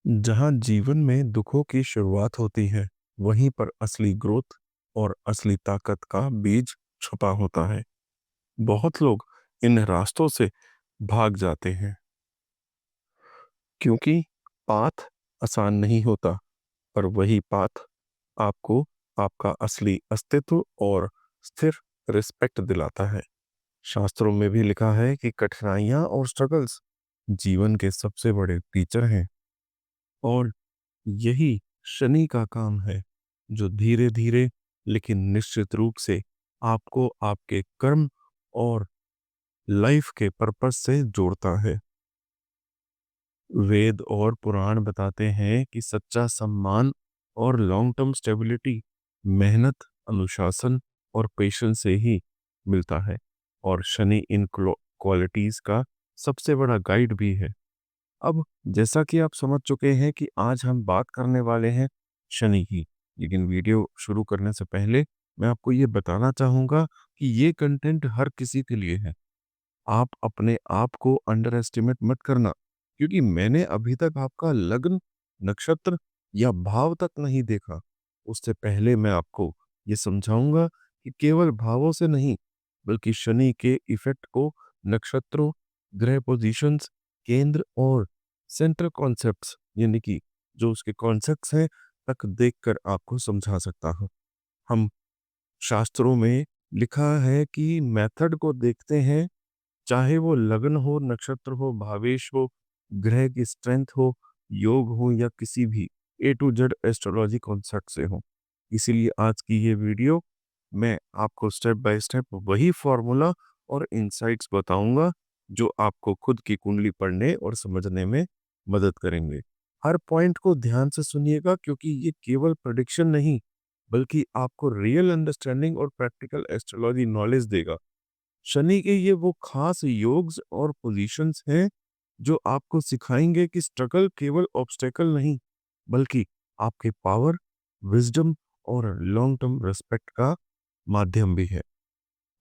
जहाँ जीवन में दुखों की शुरुआत होती है, वहीं पर असली ग्रोथ और असली ताकत का बीज छुपा होता है। बहुत लोग इन रास्तों से भाग जाते हैं क्योंकि पाथ आसान नहीं होता, पर वही पाथ आपको आपका असली अस्तित्व और स्थिर रिस्पेक्ट दिलाता है। शास्त्रों में भी लिखा है कि कठिनाइयां और स्ट्रगल्स जीवन के सबसे बड़े टीचर हैं, और यही शनि का काम है, जो धीरे धीरे लेकिन निश्चित रूप से आपको आपके कर्म और लाइफ के पर्पस से जोड़ता है। वेद और पुराण बताते हैं कि सच्चा सम्मान और लॉन्ग टर्म स्टेबिलिटी मेहनत, अनुशासन और पेशेंस से ही मिलता है, और शनि इन क्वालिटीज का सबसे बड़ा गाइड भी है। अब जैसा कि आप समझ चुके हैं कि आज हम बात करने वाले हैं शनि की, लेकिन वीडियो शुरू करने से पहले मैं आपको ये बताना चाहूंगा कि ये कंटेंट हर किसी के लिए है। आप अपने आप को अंडर एस्टिमेट मत करना, क्योंकि मैंने अभी तक आपका लग्न, नक्षत्र या भाव तक नहीं देखा। उससे पहले मैं आपको ये समझाऊंगा कि केवल भावों से नहीं, बल्कि शनि के इफेक्ट को नक्षत्रों, ग्रह पोजीशंस, केंद्र और सेंट्रल कॉन्सेप्ट्स यानी कि जो उसके कॉन्सेप्ट्स हैं तक देखकर आपको समझा सकता हूँ। हम शास्त्रों में लिखा है कि मेथड को देखते हैं, चाहे वो लग्न हो, नक्षत्र हो, भावेश हो, ग्रह की स्ट्रेंथ हो, योग हो या किसी भी ए टू जेड एस्ट्रोलॉजी कॉन्सेप्ट से हो। इसीलिए आज की ये वीडियो मैं आपको स्टेप बाय स्टेप वही फॉर्मूला और इंसाइट्स बताऊंगा जो आपको खुद की कुंडली पढ़ने और समझने में मदद करेंगे। हर पॉइंट को ध्यान से सुनिएगा, क्योंकि ये केवल प्रेडिक्शन नहीं, बल्कि आपको रियल अंडरस्टैंडिंग और प्रैक्टिकल एस्ट्रोलॉजी नॉलेज देगा। शनि के ये वो खास योग्स और पोजीशंस हैं जो आपको सिखाएंगे कि स्ट्रगल केवल ऑब्स्टेकल नहीं, बल्कि आपके पावर, विजडम और लॉन्ग टर्म रिस्पेक्ट का माध्यम भी है।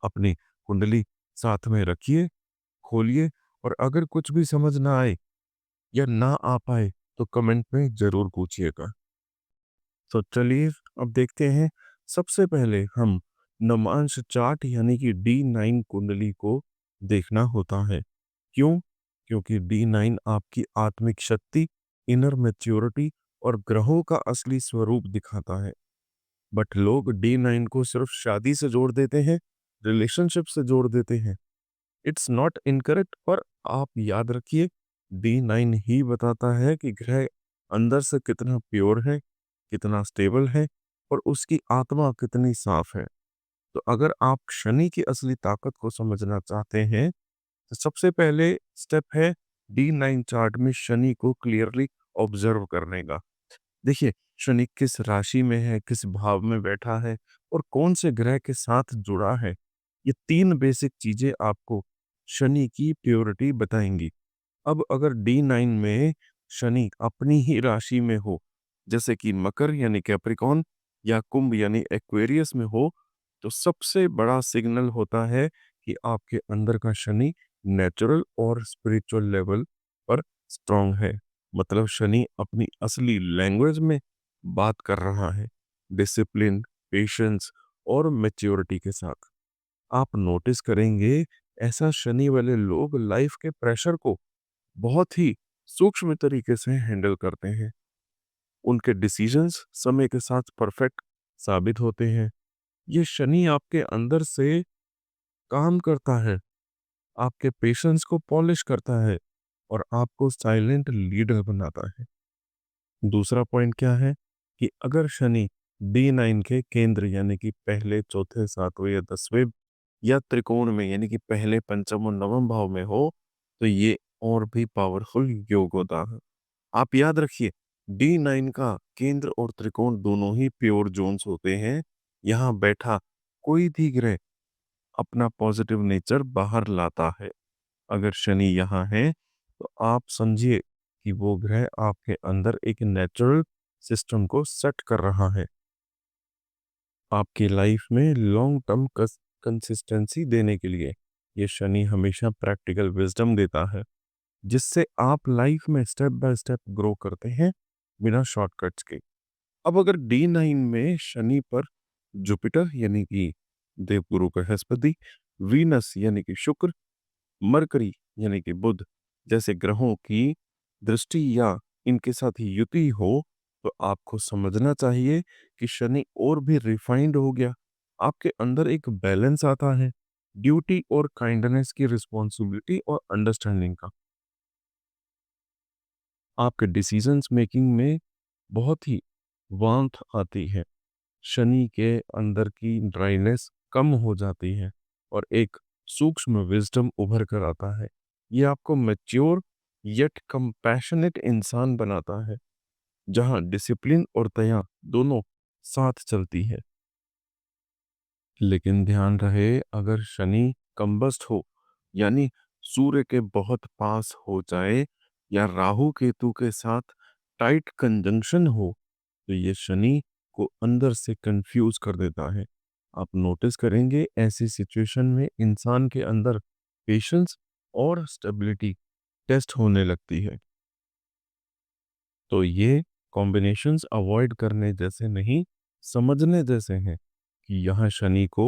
अपनी कुंडली साथ में रखिए, खोलिए, और अगर कुछ भी समझ ना आए या ना आ पाए तो कमेंट में जरूर पूछिएगा। तो चलिए अब देखते हैं। सबसे पहले हम नमांश चार्ट यानी कि D9 कुंडली को देखना होता है। क्यों? क्योंकि D9 आपकी आत्मिक शक्ति, इनर मैच्योरिटी और ग्रहों का असली स्वरूप दिखाता है। बट लोग D9 को सिर्फ शादी से जोड़ देते हैं, रिलेशनशिप से जोड़ देते हैं। इट्स नॉट इनकरेक्ट, पर आप याद रखिए, D9 ही बताता है कि ग्रह अंदर से कितना प्योर है, कितना स्टेबल है, और उसकी आत्मा कितनी साफ है। तो अगर आप शनि की असली ताकत को समझना चाहते हैं, तो सबसे पहले स्टेप है D9 चार्ट में शनि को क्लियरली ऑब्जर्व करने का। देखिए, शनि किस राशि में है, किस भाव में बैठा है और कौन से ग्रह के साथ जुड़ा है। ये तीन बेसिक चीजें आपको शनि की प्योरिटी बताएंगी। अब अगर D9 में शनि अपनी ही राशि में हो, जैसे कि मकर यानी कैप्रिकॉन या कुंभ यानी एक्वेरियस में हो, तो सबसे बड़ा सिग्नल होता है कि आपके अंदर का शनि नेचुरल और स्पिरिचुअल लेवल पर स्ट्रांग है। मतलब शनि अपनी असली लैंग्वेज में बात कर रहा है, डिसिप्लिन, पेशेंस और मैच्योरिटी के साथ। आप नोटिस करेंगे, ऐसा शनि वाले लोग लाइफ के प्रेशर को बहुत ही सूक्ष्म तरीके से हैंडल करते हैं। उनके डिसीजंस समय के साथ परफेक्ट साबित होते हैं। ये शनि आपके अंदर से काम करता है, आपके पेशेंस को पॉलिश करता है और आपको साइलेंट लीडर बनाता है। दूसरा पॉइंट क्या है कि अगर शनि D9 के केंद्र यानी कि पहले, चौथे, सातवें या 10वें या त्रिकोण में यानी कि पहले, पंचम और नवम भाव में हो, तो ये और भी पावरफुल योग होता है। आप याद रखिए, D9 का केंद्र और त्रिकोण दोनों ही प्योर जोन्स होते हैं। यहाँ बैठा कोई भी ग्रह अपना पॉजिटिव नेचर बाहर लाता है। अगर शनि यहाँ है, तो आप समझिए कि वो ग्रह आपके अंदर एक नेचुरल सिस्टम को सेट कर रहा है, आपकी लाइफ में लॉन्ग टर्म कंसिस्टेंसी देने के लिए। ये शनि हमेशा प्रैक्टिकल विजडम देता है, जिससे आप लाइफ में स्टेप बाय स्टेप ग्रो करते हैं बिना शॉर्टकट्स के। अब अगर D9 में शनि पर जुपिटर यानी कि देवगुरु बृहस्पति, वीनस यानी कि शुक्र, मरकरी यानी कि बुध जैसे ग्रहों की दृष्टि या इनके साथ युति हो, तो आपको समझना चाहिए कि शनि और भी रिफाइंड हो गया। आपके अंदर एक बैलेंस आता है ड्यूटी और काइंडनेस की, रिस्पॉन्सिबिलिटी और अंडरस्टैंडिंग का। आपके डिसीजंस मेकिंग में बहुत ही वार्मथ आती है। शनि के अंदर की ड्राइनेस कम हो जाती है और एक सूक्ष्म विजडम उभर कर आता है। ये आपको मैच्योर येट कंपैशनेट इंसान बनाता है, जहां डिसिप्लिन और दया दोनों साथ चलती है। लेकिन ध्यान रहे, अगर शनि कंबस्ट हो यानी सूर्य के बहुत पास हो जाए या राहु केतु के साथ टाइट कंजंक्शन हो, तो ये शनि को अंदर से कंफ्यूज कर देता है। आप नोटिस करेंगे ऐसी सिचुएशन में इंसान के अंदर पेशेंस और स्टेबिलिटी टेस्ट होने लगती है। तो ये कॉम्बिनेशंस अवॉइड करने जैसे नहीं, समझने जैसे हैं कि यहाँ शनि को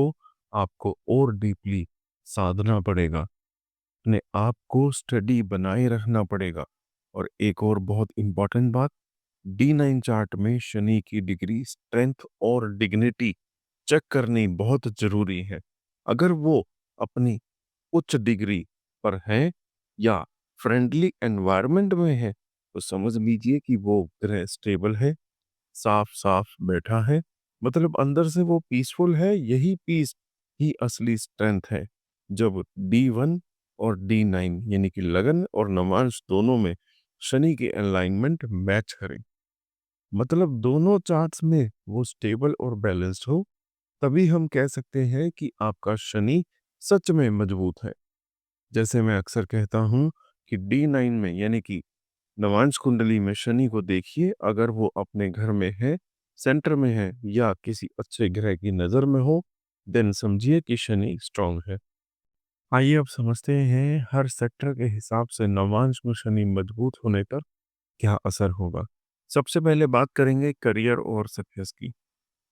आपको और डीपली साधना पड़ेगा, अपने आप को स्टडी बनाए रखना पड़ेगा। और एक और बहुत इंपॉर्टेंट बात, D9 चार्ट में शनि की डिग्री, स्ट्रेंथ और डिग्निटी चेक करनी बहुत जरूरी है। अगर वो अपनी उच्च डिग्री पर है या फ्रेंडली एनवायरनमेंट में है, तो समझ लीजिए कि वो ग्रह स्टेबल है, साफ साफ बैठा है, मतलब अंदर से वो पीसफुल है। यही पीस ही असली स्ट्रेंथ है। जब D1 और D9 यानी कि लगन और नवांश दोनों में शनि की अलाइनमेंट मैच करें, मतलब दोनों चार्ट्स में वो स्टेबल और बैलेंस्ड हो, तभी हम कह सकते हैं कि आपका शनि सच में मजबूत है। जैसे मैं अक्सर कहता हूं कि D9 में यानी कि नवांश कुंडली में शनि को देखिए, अगर वो अपने घर में है, सेंटर में है या किसी अच्छे ग्रह की नजर में हो, देन समझिए कि शनि स्ट्रांग है। आइए अब समझते हैं हर सेक्टर के हिसाब से नवांश में शनि मजबूत होने पर क्या असर होगा। सबसे पहले बात करेंगे करियर और सक्सेस की।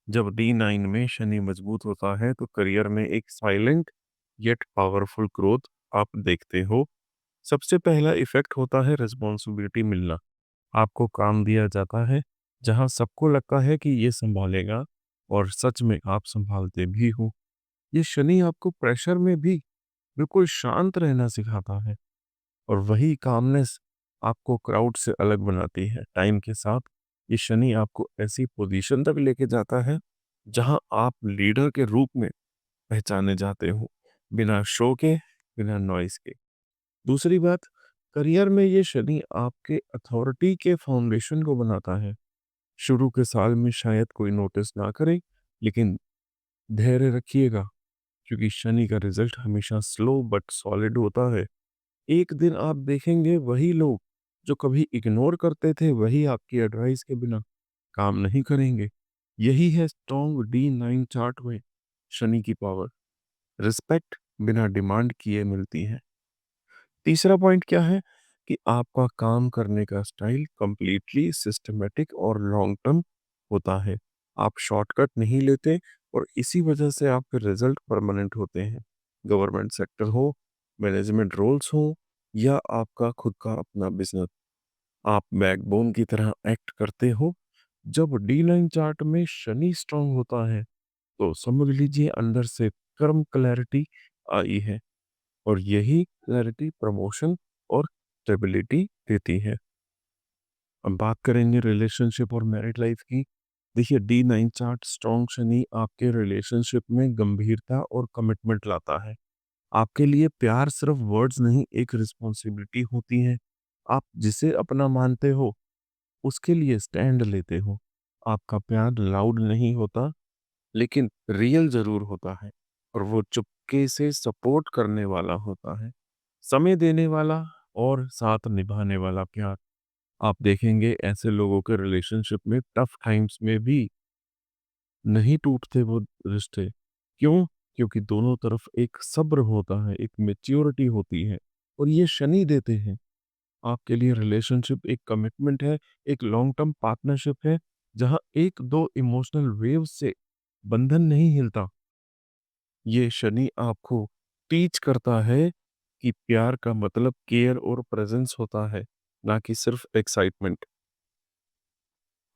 जब D9 में शनि मजबूत होता है तो करियर में एक साइलेंट येट पावरफुल ग्रोथ आप देखते हो। सबसे पहला इफेक्ट होता है रिस्पॉन्सिबिलिटी मिलना। आपको काम दिया जाता है जहां सबको लगता है कि ये संभालेगा, और सच में आप संभालते भी हो। ये शनि आपको प्रेशर में भी बिल्कुल शांत रहना सिखाता है, और वही कामनेस आपको क्राउड से अलग बनाती है। टाइम के साथ ये शनि आपको ऐसी पोजीशन तक लेके जाता है जहां आप लीडर के रूप में पहचाने जाते हो, बिना शो के, बिना नॉइस के। दूसरी बात, करियर में ये शनि आपके अथॉरिटी के फाउंडेशन को बनाता है। शुरू के साल में शायद कोई नोटिस ना करे, लेकिन धैर्य रखिएगा, क्योंकि शनि का रिजल्ट हमेशा स्लो बट सॉलिड होता है। एक दिन आप देखेंगे वही लोग जो कभी इग्नोर करते थे, वही आपकी एडवाइस के बिना काम नहीं करेंगे। यही है स्ट्रॉन्ग D9 चार्ट में शनि की पावर। रिस्पेक्ट बिना डिमांड किए मिलती है। तीसरा पॉइंट क्या है कि आपका काम करने का स्टाइल कंप्लीटली सिस्टमेटिक और लॉन्ग टर्म होता है। आप शॉर्टकट नहीं लेते, और इसी वजह से आपके रिजल्ट परमानेंट होते हैं। गवर्नमेंट सेक्टर हो, मैनेजमेंट रोल्स हो या आपका खुद का अपना बिजनेस, आप बैकबोन की तरह एक्ट करते हो। जब D9 चार्ट में शनि स्ट्रांग होता है, तो समझ लीजिए अंदर से कर्म क्लैरिटी आई है, और यही क्लैरिटी प्रमोशन और स्टेबिलिटी देती है। अब बात करेंगे रिलेशनशिप और मैरिड लाइफ की। देखिए, D9 चार्ट स्ट्रॉन्ग शनि आपके रिलेशनशिप में गंभीरता और कमिटमेंट लाता है। आपके लिए प्यार सिर्फ वर्ड्स नहीं, एक रिस्पॉन्सिबिलिटी होती है। आप जिसे अपना मानते हो, उसके लिए स्टैंड लेते हो। आपका प्यार लाउड नहीं होता, लेकिन रियल जरूर होता है, और वो चुपके से सपोर्ट करने वाला होता है, समय देने वाला और साथ निभाने वाला प्यार। आप देखेंगे ऐसे लोगों के रिलेशनशिप में टफ टाइम्स में भी नहीं टूटते वो रिश्ते। क्यों? क्योंकि दोनों तरफ एक सब्र होता है, एक मेच्योरिटी होती है, और ये शनि देते हैं। आपके लिए रिलेशनशिप एक कमिटमेंट है, एक लॉन्ग टर्म पार्टनरशिप है, जहाँ 1-2 इमोशनल वेव्स से बंधन नहीं हिलता। ये शनि आपको टीच करता है कि प्यार का मतलब केयर और प्रेजेंस होता है, ना कि सिर्फ एक्साइटमेंट।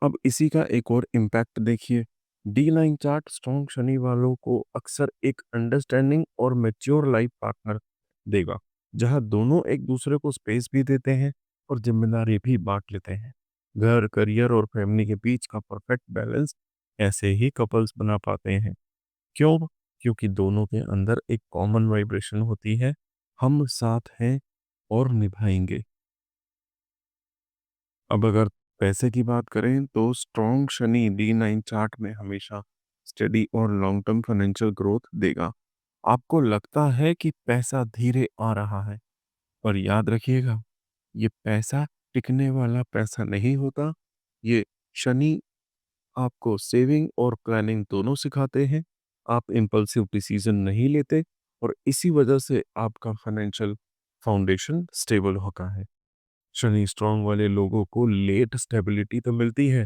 अब इसी का एक और इम्पैक्ट देखिए। डी9 चार्ट स्ट्रॉन्ग शनि वालों को अक्सर एक अंडरस्टैंडिंग और मैच्योर लाइफ पार्टनर देगा, जहां दोनों एक दूसरे को स्पेस भी देते हैं और जिम्मेदारी भी बांट लेते हैं। घर, करियर और फैमिली के बीच का परफेक्ट बैलेंस ऐसे ही कपल्स बना पाते हैं। क्यों? क्योंकि दोनों के अंदर एक कॉमन वाइब्रेशन होती है, हम साथ हैं और निभाएंगे। अब अगर पैसे की बात करें तो स्ट्रॉन्ग शनि डी9 चार्ट में हमेशा स्टडी और लॉन्ग टर्म फाइनेंशियल ग्रोथ देगा। आपको लगता है कि पैसा धीरे आ रहा है, पर याद रखिएगा, ये पैसा टिकने वाला पैसा नहीं होता। ये शनि आपको सेविंग और प्लानिंग दोनों सिखाते हैं। आप इम्पल्सिव डिसीजन नहीं लेते और इसी वजह से आपका फाइनेंशियल फाउंडेशन स्टेबल होता है। शनि स्ट्रांग वाले लोगों को लेट स्टेबिलिटी तो मिलती है,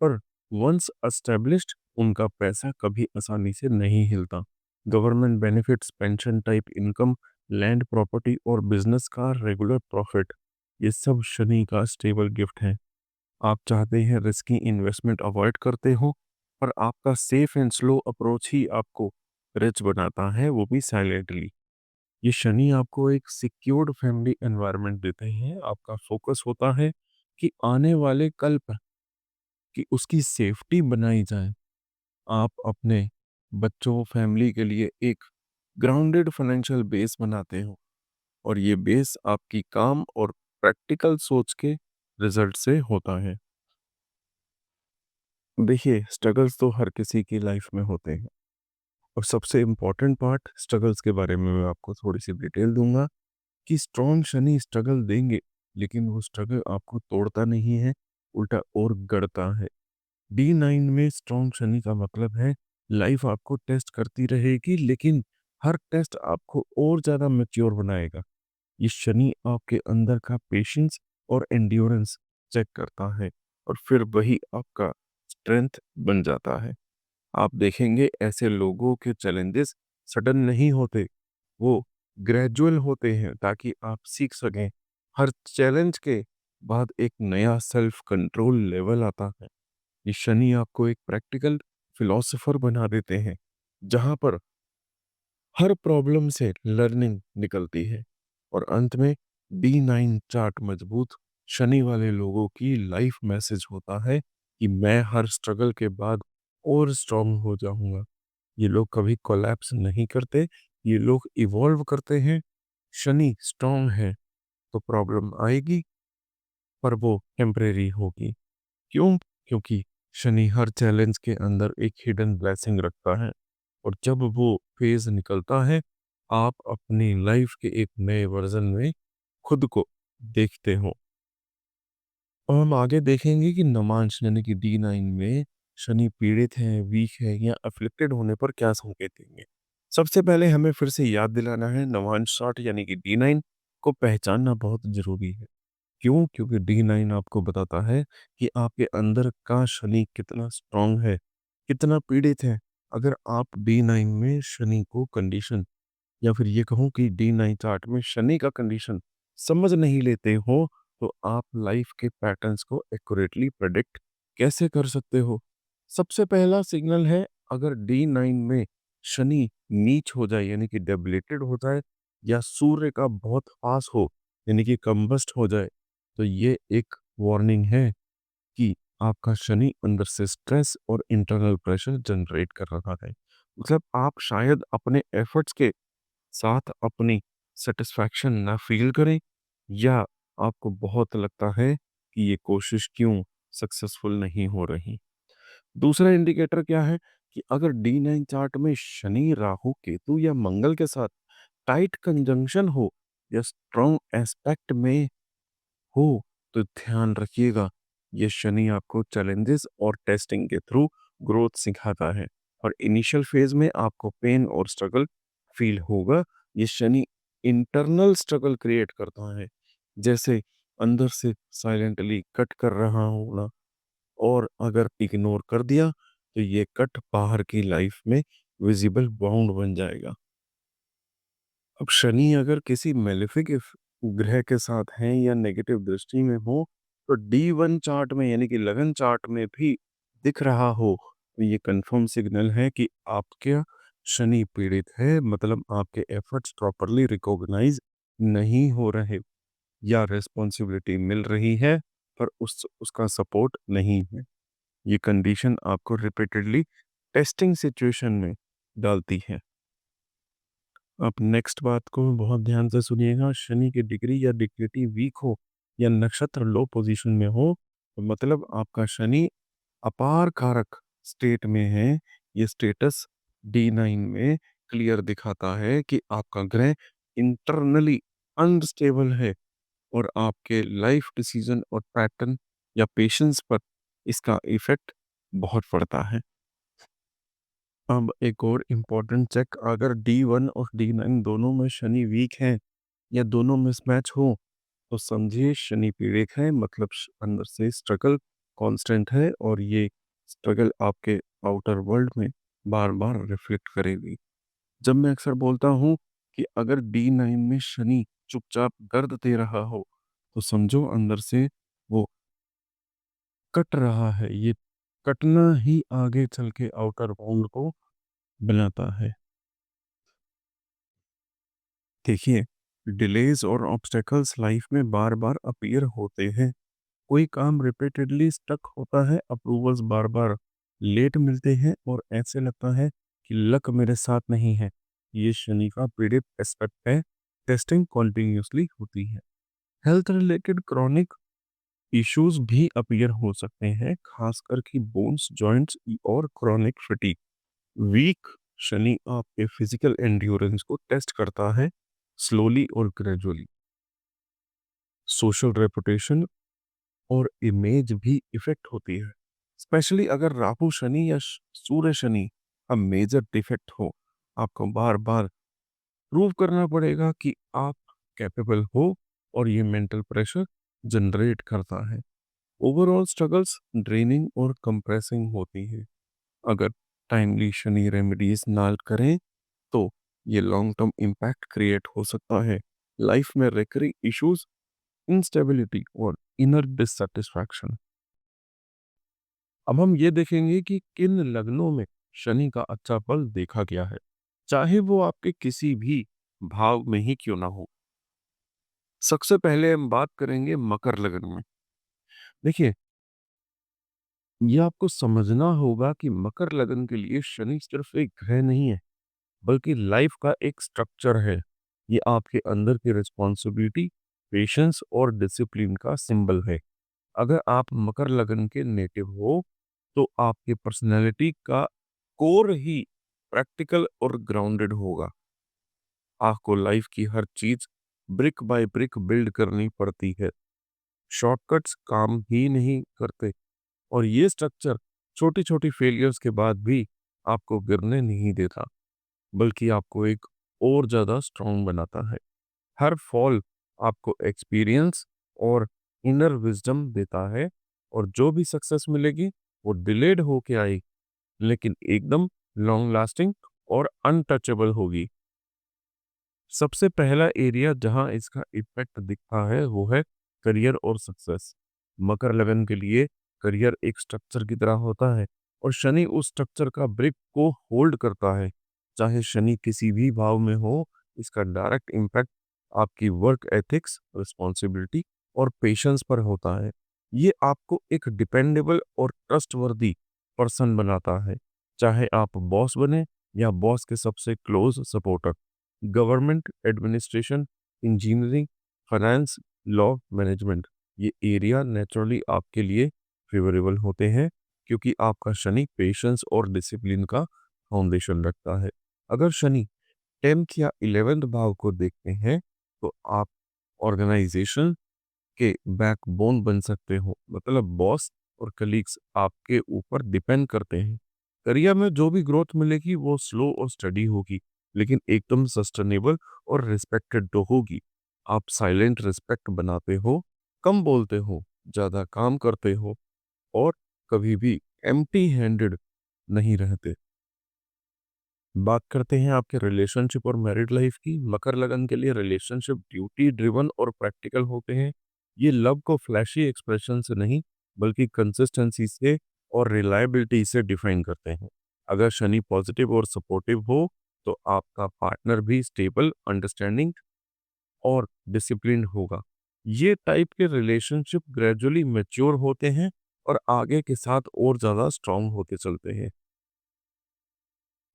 पर वंस एस्टेब्लिश्ड उनका पैसा कभी आसानी से नहीं हिलता। Government benefits, pension type income, land property और बिजनेस का रेगुलर प्रॉफिट, ये सब शनि का स्टेबल गिफ्ट है। आप चाहते हैं रिस्की इन्वेस्टमेंट अवॉइड करते हो, पर आपका सेफ एंड स्लो अप्रोच ही आपको रिच बनाता है, वो भी साइलेंटली। ये शनि आपको एक सिक्योर्ड फैमिली एनवायरनमेंट देते हैं। आपका फोकस होता है कि आने वाले कल पर कि उसकी सेफ्टी बनाई जाए। आप अपने बच्चों, फैमिली के लिए एक ग्राउंडेड फाइनेंशियल बेस बनाते हो और ये बेस आपकी काम और प्रैक्टिकल सोच के रिजल्ट से होता है। देखिए, स्ट्रगल्स तो हर किसी की लाइफ में होते हैं और सबसे इम्पोर्टेंट पार्ट स्ट्रगल्स के बारे में मैं आपको थोड़ी सी डिटेल दूंगा कि स्ट्रॉन्ग शनि स्ट्रगल देंगे, लेकिन वो स्ट्रगल आपको तोड़ता नहीं है, उल्टा और गढ़ता है। डी9 में स्ट्रॉन्ग शनि का मतलब है लाइफ आपको टेस्ट करती रहेगी, लेकिन हर टेस्ट आपको और ज्यादा मैच्योर बनाएगा। ये शनि आपके अंदर का पेशेंस और एंड्योरेंस चेक करता है और फिर वही आपका स्ट्रेंथ बन जाता है। आप देखेंगे ऐसे लोगों के चैलेंजेस सडन नहीं होते, वो ग्रेजुअल होते हैं ताकि आप सीख सकें। हर चैलेंज के बाद एक नया सेल्फ कंट्रोल लेवल आता है। ये शनि आपको एक प्रैक्टिकल फिलोसोफर बना देते हैं, जहां पर हर प्रॉब्लम से लर्निंग निकलती है। और अंत में डी9 चार्ट मजबूत शनि वाले लोगों की लाइफ मैसेज होता है कि मैं हर स्ट्रगल के बाद और स्ट्रांग हो जाऊंगा। ये लोग कभी कोलैप्स नहीं करते, ये लोग इवॉल्व करते हैं। शनि स्ट्रांग है तो प्रॉब्लम आएगी, पर वो टेम्परेरी होगी। क्यों? क्योंकि शनि हर चैलेंज के अंदर एक हिडन ब्लेसिंग रखता है और जब वो फेज निकलता है, आप अपनी लाइफ के एक नए वर्जन में खुद को देखते हो। और हम आगे देखेंगे कि नमांश यानी कि डी9 में शनि पीड़ित है, वीक है या अफ्लिक्टेड होने पर क्या संकेत देंगे। सबसे पहले हमें फिर से याद दिलाना है, नवांश चार्ट यानी कि डी9 को पहचानना बहुत जरूरी है। क्यों? क्योंकि डी9 आपको बताता है कि आपके अंदर का शनि कितना स्ट्रांग है, कितना पीड़ित है। अगर आप डी9 में शनि को कंडीशन, या फिर ये कहूँ कि डी9 चार्ट में शनि का कंडीशन समझ नहीं लेते हो, तो आप लाइफ के पैटर्न्स को एक्यूरेटली प्रेडिक्ट कैसे कर सकते हो? सबसे पहला सिग्नल है, अगर डी9 में शनि नीच हो जाए यानी कि डेबिलिटेड हो जाए, या सूर्य का बहुत पास हो यानी कि कंबस्ट हो जाए, तो ये एक वार्निंग है कि आपका शनि अंदर से स्ट्रेस और इंटरनल प्रेशर जनरेट कर रहा है। मतलब आप शायद अपने एफर्ट्स के साथ अपनी सेटिस्फैक्शन ना फील करें, या आपको बहुत लगता है कि ये कोशिश क्यों सक्सेसफुल नहीं हो रही। दूसरा इंडिकेटर क्या है कि अगर डी9 चार्ट में शनि, राहु, केतु या मंगल के साथ टाइट कंजंक्शन हो या स्ट्रॉन्ग एस्पेक्ट में हो, तो ध्यान रखिएगा, ये शनि आपको चैलेंजेस और टेस्टिंग के थ्रू ग्रोथ सिखाता है और इनिशियल फेज में आपको पेन और स्ट्रगल फील होगा। ये शनि इंटरनल स्ट्रगल क्रिएट करता है, जैसे अंदर से साइलेंटली कट कर रहा होना, और अगर इग्नोर कर दिया तो ये कट बाहर की लाइफ में विजिबल बाउंड बन जाएगा। अब शनि अगर किसी मेलेफिक ग्रह के साथ हैं या नेगेटिव दृष्टि में हो, तो D1 चार्ट में यानी कि लगन चार्ट में भी दिख रहा हो, तो ये कंफर्म सिग्नल है कि आपके शनि पीड़ित है, मतलब आपके एफर्ट्स प्रॉपरली रिकॉग्नाइज नहीं हो रहे, या रिस्पॉन्सिबिलिटी मिल रही है पर उसका सपोर्ट नहीं है। ये कंडीशन आपको रिपीटेडली टेस्टिंग सिचुएशन में डालती है। आप नेक्स्ट बात को बहुत ध्यान से सुनिएगा। शनि की डिग्री या डिग्निटी वीक हो या नक्षत्र लो पोजीशन में हो, तो मतलब आपका शनि अपार कारक स्टेट में है। ये स्टेटस D9 में क्लियर दिखाता है कि आपका ग्रह इंटरनली अनस्टेबल है, और आपके लाइफ डिसीजन और पैटर्न या पेशेंस पर इसका इफेक्ट बहुत पड़ता है। अब एक और इम्पोर्टेंट चेक, अगर D1 और D9 दोनों में शनि वीक है या दोनों मिसमैच हो, तो समझिए शनि पीड़ित है, मतलब अंदर से स्ट्रगल कांस्टेंट है, और ये स्ट्रगल आपके आउटर वर्ल्ड में बार बार रिफ्लेक्ट करेगी। जब मैं अक्सर बोलता हूँ कि अगर D9 में शनि चुपचाप दर्द दे रहा हो, तो समझो अंदर से वो कट रहा है। ये कटना ही आगे चल के आउटर बाउंड को बनाता है। देखिए, डिलेज और ऑब्स्टेकल्स लाइफ में बार बार अपीयर होते हैं। कोई काम रिपीटेडली स्टक होता है, अप्रूवल्स बार बार लेट मिलते हैं, और ऐसे लगता है कि लक मेरे साथ नहीं है। ये शनि का पीड़ित एस्पेक्ट है। टेस्टिंग कॉन्टिन्यूसली होती है। हेल्थ रिलेटेड क्रॉनिक इश्यूज भी अपीयर हो सकते हैं, खासकर कि बोन्स, जॉइंट्स और क्रॉनिक फटीग। वीक शनि आपके फिजिकल एंड्योरेंस को टेस्ट करता है, स्लोली और ग्रेजुअली। सोशल रेपुटेशन और इमेज भी इफेक्ट होती है, स्पेशली अगर राहु शनि या सूर्य शनि का मेजर डिफेक्ट हो। आपको बार बार प्रूव करना पड़ेगा कि आप कैपेबल हो, और ये मेंटल प्रेशर जनरेट करता है। ओवरऑल स्ट्रगल्स ड्रेनिंग और कंप्रेसिंग होती है। अगर टाइमली शनि रेमेडीज ना करें, तो ये लॉन्ग टर्म इम्पैक्ट क्रिएट हो सकता है। लाइफ में रिकरिंग इश्यूज, इंस्टेबिलिटी और इनर डिससेटिस्फैक्शन। अब हम ये देखेंगे कि किन लग्नों में शनि का अच्छा फल देखा गया है, चाहे वो आपके किसी भी भाव में ही क्यों ना हो। सबसे पहले हम बात करेंगे मकर लग्न में। देखिए, ये आपको समझना होगा कि मकर लग्न के लिए शनि सिर्फ एक ग्रह नहीं है, बल्कि लाइफ का एक स्ट्रक्चर है। ये आपके अंदर की रिस्पॉन्सिबिलिटी, पेशेंस और डिसिप्लिन का सिंबल है। अगर आप मकर लगन के नेटिव हो, तो आपकी पर्सनैलिटी का कोर ही प्रैक्टिकल और ग्राउंडेड होगा। आपको लाइफ की हर चीज ब्रिक बाय ब्रिक बिल्ड करनी पड़ती है। शॉर्टकट्स काम ही नहीं करते, और ये स्ट्रक्चर छोटी छोटी फेलियर्स के बाद भी आपको गिरने नहीं देता, बल्कि आपको एक और ज्यादा स्ट्रांग बनाता है। हर फॉल आपको एक्सपीरियंस और इनर विजडम देता है, और जो भी सक्सेस मिलेगी वो डिलेड होके आएगी, लेकिन एकदम लॉन्ग लास्टिंग और अनटचेबल होगी। सबसे पहला एरिया जहां इसका इफेक्ट दिखता है वो है करियर और सक्सेस। मकर लगन के लिए करियर एक स्ट्रक्चर की तरह होता है, और शनि उस स्ट्रक्चर का ब्रिक को होल्ड करता है। चाहे शनि किसी भी भाव में हो, इसका डायरेक्ट इम्पैक्ट आपकी वर्क एथिक्स, रिस्पॉन्सिबिलिटी और पेशेंस पर होता है। ये आपको एक डिपेंडेबल और ट्रस्टवर्दी पर्सन बनाता है, चाहे आप बॉस बने या बॉस के सबसे close supporter. Government, administration, engineering, finance, law, management, ये एरिया नेचुरली आपके लिए फेवरेबल होते हैं, क्योंकि आपका शनि पेशेंस और डिसिप्लिन का फाउंडेशन रखता है। अगर शनि 10th या 11th भाव को देखते हैं, तो आप ऑर्गेनाइजेशन के बैकबोन बन सकते हो, मतलब बॉस और कलीग्स आपके ऊपर डिपेंड करते हैं। करियर में जो भी ग्रोथ मिलेगी वो स्लो और स्टडी होगी, लेकिन एकदम सस्टेनेबल और रिस्पेक्टेड तो होगी। आप साइलेंट रिस्पेक्ट बनाते हो, कम बोलते हो, ज़्यादा काम करते हो और कभी भी एम्प्टी हैंडेड नहीं रहते। बात करते हैं आपके रिलेशनशिप और मैरिड लाइफ की। मकर लगन के लिए रिलेशनशिप ड्यूटी ड्रिवन और प्रैक्टिकल होते हैं। ये लव को फ्लैशी एक्सप्रेशन से नहीं, बल्कि कंसिस्टेंसी से और रिलायबिलिटी से डिफाइन करते हैं। अगर शनि पॉजिटिव और सपोर्टिव हो, तो आपका पार्टनर भी स्टेबल, अंडरस्टैंडिंग और डिसिप्लिन होगा। ये टाइप के रिलेशनशिप ग्रेजुअली मैच्योर होते हैं और आगे के साथ और ज़्यादा स्ट्रांग होते चलते हैं।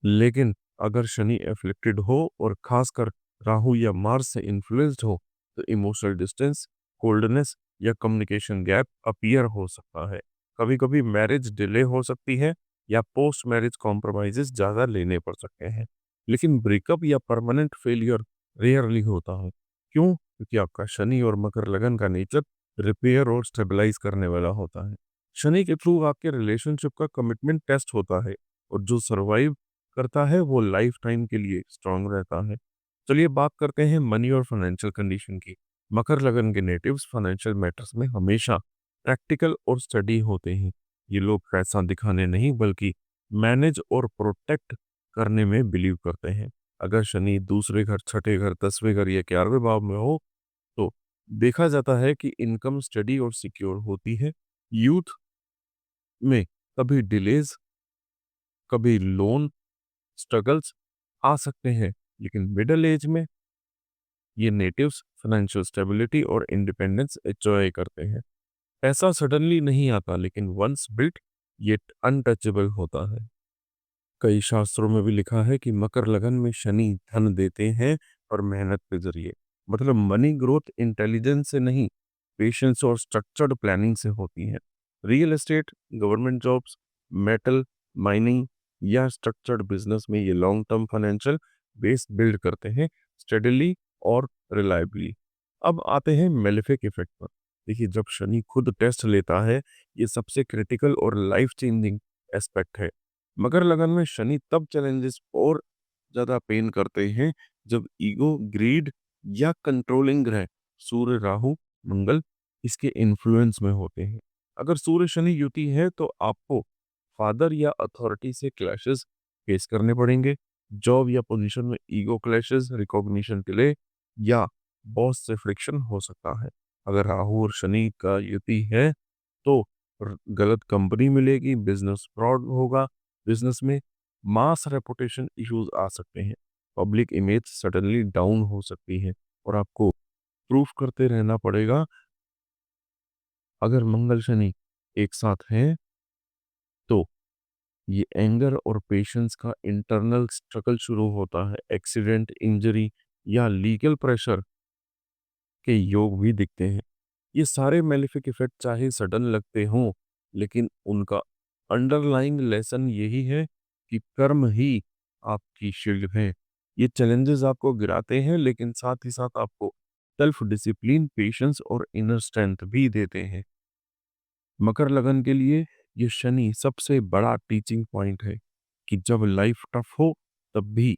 लेकिन अगर शनि एफ्लिक्टेड हो और खासकर राहु या मार्स से इन्फ्लुएंस्ड हो, तो इमोशनल डिस्टेंस, कोल्डनेस या कम्युनिकेशन गैप अपीयर हो सकता है। कभी कभी मैरिज डिले हो सकती है या पोस्ट मैरिज कॉम्प्रोमाइजेस ज़्यादा लेने पड़ सकते हैं। लेकिन ब्रेकअप या परमानेंट फेलियर रेयरली होता है। क्यों? क्योंकि आपका शनि और मकर लगन का नेचर रिपेयर और स्टेबलाइज करने वाला होता है। शनि के थ्रू आपके रिलेशनशिप का कमिटमेंट टेस्ट होता है, और जो सर्वाइव करता है वो लाइफ टाइम के लिए स्ट्रांग रहता है। चलिए बात करते हैं मनी और फाइनेंशियल कंडीशन की। मकर लगन के नेटिव्स फाइनेंशियल मैटर्स में हमेशा प्रैक्टिकल और स्टडी होते हैं। ये लोग पैसा दिखाने नहीं, बल्कि मैनेज और प्रोटेक्ट करने में बिलीव करते हैं। अगर शनि दूसरे घर, छठे घर, 10वें घर या 11वें भाव में हो, तो देखा जाता है कि इनकम स्टडी और सिक्योर होती है। यूथ में कभी डिलेज, कभी लोन स्ट्रगल्स आ सकते हैं, लेकिन मिडिल एज में ये नेटिव्स फाइनेंशियल स्टेबिलिटी और इंडिपेंडेंस एंजॉय करते हैं। पैसा सडनली नहीं आता, लेकिन वंस बिल्ट ये अनटचेबल होता है। कई शास्त्रों में भी लिखा है कि मकर लगन में शनि धन देते हैं और मेहनत के जरिए। मतलब मनी ग्रोथ इंटेलिजेंस से नहीं, पेशेंस और स्ट्रक्चर्ड प्लानिंग से होती है। Real estate, government jobs, metal, mining या स्ट्रक्चर्ड बिजनेस में ये long term financial base build करते हैं, स्टेडली और रिलायबली। अब आते हैं मेलेफिक इफेक्ट पर। देखिए, जब शनि खुद टेस्ट लेता है, ये सबसे क्रिटिकल और लाइफ चेंजिंग एस्पेक्ट है। मकर लगन में शनि तब चैलेंजेस और ज्यादा पेन करते हैं जब ईगो, ग्रीड या कंट्रोलिंग ग्रह सूर्य, राहु, मंगल इसके इन्फ्लुएंस में होते हैं। अगर सूर्य शनि युति है, तो आपको फादर या अथॉरिटी से क्लैशेस फेस करने पड़ेंगे। जॉब या पोजीशन में ईगो क्लैशेस, रिकॉग्निशन डिले या बॉस से फ्रिक्शन हो सकता है। अगर राहु और शनि का युति है, तो गलत कंपनी मिलेगी, बिजनेस फ्रॉड होगा, बिजनेस में मास रेपुटेशन इश्यूज आ सकते हैं, पब्लिक इमेज सडनली डाउन हो सकती है और आपको प्रूफ करते रहना पड़ेगा। अगर मंगल शनि एक साथ हैं, तो ये एंगर और पेशेंस का इंटरनल स्ट्रगल शुरू होता है। एक्सीडेंट, इंजरी या लीगल प्रेशर के योग भी दिखते हैं। ये सारे मेलेफिक इफेक्ट चाहे सडन लगते हों, लेकिन उनका अंडरलाइंग लेसन यही है कि कर्म ही आपकी शील्ड है। ये चैलेंजेस आपको गिराते हैं, लेकिन साथ ही साथ आपको सेल्फ डिसिप्लिन, पेशेंस और इनर स्ट्रेंथ भी देते हैं। मकर लगन के लिए ये शनि सबसे बड़ा टीचिंग पॉइंट है कि जब लाइफ टफ हो, तब भी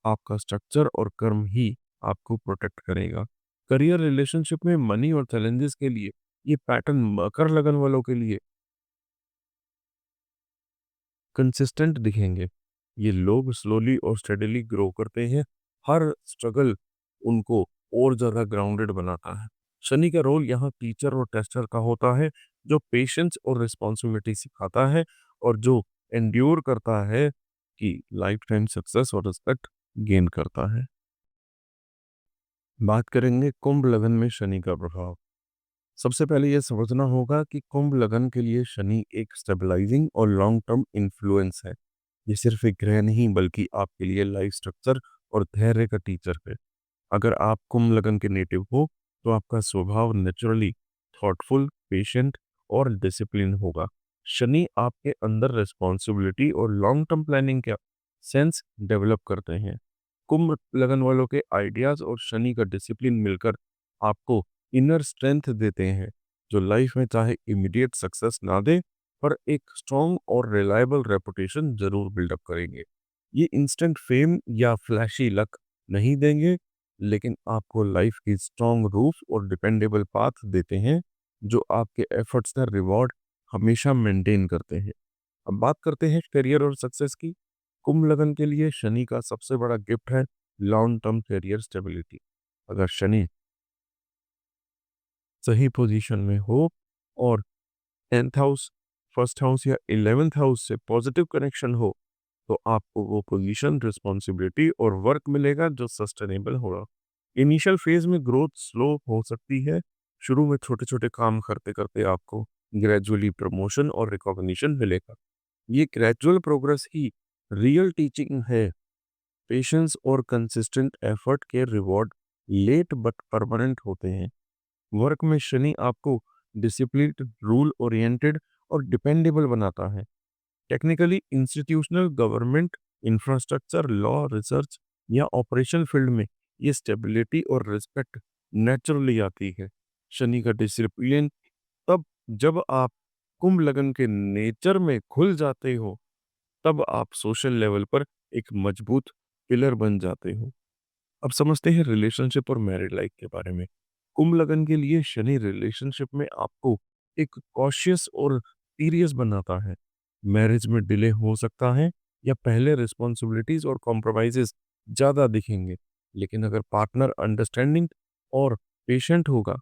आपका स्ट्रक्चर और कर्म ही आपको प्रोटेक्ट करेगा। करियर, रिलेशनशिप में मनी और चैलेंजेस के लिए ये पैटर्न मकर लगन वालों के लिए कंसिस्टेंट दिखेंगे। ये लोग स्लोली और स्टेडीली ग्रो करते हैं। हर स्ट्रगल उनको और ज्यादा ग्राउंडेड बनाता है। शनि का रोल यहाँ टीचर और टेस्टर का होता है, जो पेशेंस और रिस्पॉन्सिबिलिटी सिखाता है और जो एंड्योर करता है कि लाइफ टाइम सक्सेस और रिस्पेक्ट गेन करता है। बात करेंगे कुंभ लगन में शनि का प्रभाव। सबसे पहले यह समझना होगा कि कुंभ लगन के लिए शनि एक स्टेबलाइजिंग और लॉन्ग टर्म इन्फ्लुएंस है। ये सिर्फ एक ग्रह नहीं, बल्कि आपके लिए लाइफ स्ट्रक्चर और धैर्य का टीचर है। अगर आप कुंभ लगन के नेटिव हो, तो आपका स्वभाव नेचुरली थॉटफुल, पेशेंट और डिसिप्लिन होगा। शनि आपके अंदर रिस्पॉन्सिबिलिटी और लॉन्ग टर्म प्लानिंग का सेंस डेवलप करते हैं। कुंभ लगन वालों के आइडियाज और शनि का डिसिप्लिन मिलकर आपको इनर स्ट्रेंथ देते हैं, जो लाइफ में चाहे इमीडिएट सक्सेस ना दे, पर एक स्ट्रॉन्ग और रिलायबल रेपुटेशन जरूर बिल्डअप करेंगे। ये इंस्टेंट फेम या फ्लैशी लक नहीं देंगे, लेकिन आपको लाइफ की स्ट्रॉन्ग रूफ और डिपेंडेबल पाथ देते हैं जो आपके एफर्ट्स का रिवॉर्ड हमेशा मेंटेन करते हैं। अब बात करते हैं करियर और सक्सेस की। कुंभ लगन के लिए शनि का सबसे बड़ा गिफ्ट है लॉन्ग टर्म करियर स्टेबिलिटी। अगर शनि सही पोजीशन में हो और 10th हाउस, फर्स्ट हाउस या 11th हाउस से पॉजिटिव कनेक्शन हो, तो आपको वो पोजीशन, रिस्पॉन्सिबिलिटी और वर्क मिलेगा जो सस्टेनेबल होगा। इनिशियल फेज में ग्रोथ स्लो हो सकती है। शुरू में छोटे छोटे काम करते करते आपको ग्रेजुअली प्रमोशन और रिकॉग्निशन मिलेगा। ये ग्रेजुअल प्रोग्रेस ही रियल टीचिंग है। पेशेंस और कंसिस्टेंट एफर्ट के रिवॉर्ड लेट बट परमानेंट होते हैं। वर्क में शनि आपको डिसिप्लिन्ड, रूल ओरिएंटेड और डिपेंडेबल बनाता है। Technically institutional, government, infrastructure, law, research या ऑपरेशन फील्ड में ये स्टेबिलिटी और रिस्पेक्ट नेचुरली आती है। शनि का डिसिप्लिन तब जब आप कुंभ लगन के नेचर में खुल जाते हो, तब आप सोशल लेवल पर एक मजबूत पिलर बन जाते हो। अब समझते हैं रिलेशनशिप और मैरिड लाइफ के बारे में। कुंभ लगन के लिए शनि रिलेशनशिप में आपको एक कॉशियस और सीरियस बनाता है। मैरिज में डिले हो सकता है या पहले रिस्पॉन्सिबिलिटीज और कॉम्प्रोमाइजेस ज्यादा दिखेंगे, लेकिन अगर पार्टनर अंडरस्टैंडिंग और पेशेंट होगा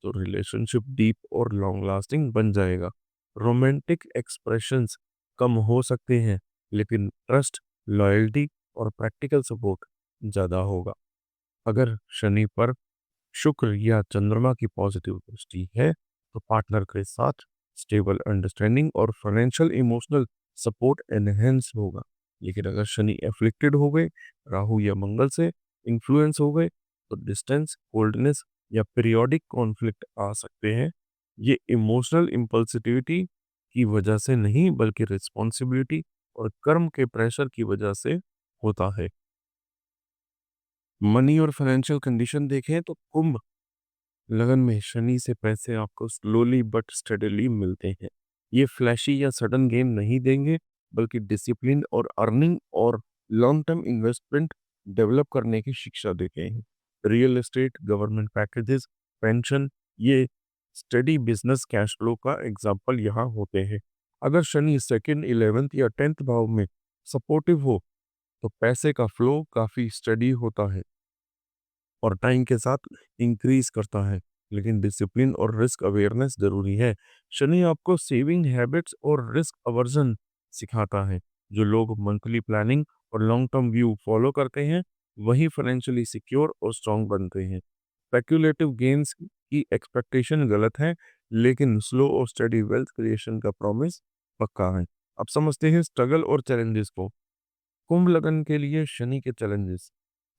तो रिलेशनशिप डीप और लॉन्ग लास्टिंग बन जाएगा। रोमांटिक एक्सप्रेशंस कम हो सकते हैं, लेकिन ट्रस्ट, लॉयल्टी और प्रैक्टिकल सपोर्ट ज्यादा होगा। अगर शनि पर शुक्र या चंद्रमा की पॉजिटिव दृष्टि है तो पार्टनर के साथ स्टेबल अंडरस्टैंडिंग और फाइनेंशियल इमोशनल सपोर्ट एनहेंस होगा। लेकिन अगर शनि एफ्लिक्टेड हो गए, राहु या मंगल से इन्फ्लुएंस हो गए, तो डिस्टेंस, कोल्डनेस या पीरियोडिक कॉन्फ्लिक्ट आ सकते हैं। ये इमोशनल इम्पल्सिविटी की वजह से नहीं, बल्कि रिस्पॉन्सिबिलिटी और कर्म के प्रेशर की वजह से होता है। मनी और फाइनेंशियल कंडीशन देखें तो कुंभ लगन में शनि से पैसे आपको स्लोली बट स्टेडली मिलते हैं। ये फ्लैशी या सडन गेन नहीं देंगे, बल्कि डिसिप्लिन और अर्निंग और लॉन्ग टर्म इन्वेस्टमेंट डेवलप करने की शिक्षा देते हैं। Real estate, government packages, pension, ये स्टडी बिजनेस कैश फ्लो का एग्जाम्पल यहाँ होते हैं। अगर शनि सेकंड, 11th या 10th भाव में सपोर्टिव हो तो पैसे का फ्लो काफी स्टडी होता है और टाइम के साथ इंक्रीज करता है। लेकिन डिसिप्लिन और रिस्क अवेयरनेस जरूरी है। शनि आपको सेविंग हैबिट्स और रिस्क अवर्जन सिखाता है। जो लोग मंथली प्लानिंग और लॉन्ग टर्म व्यू फॉलो करते हैं, वही फाइनेंशियली सिक्योर और स्ट्रांग बनते हैं। स्पेक्युलेटिव गेन्स की एक्सपेक्टेशन गलत है, लेकिन स्लो और स्टडी वेल्थ क्रिएशन का प्रॉमिस पक्का है। अब समझते हैं स्ट्रगल और चैलेंजेस को। कुंभ लगन के लिए शनि के चैलेंजेस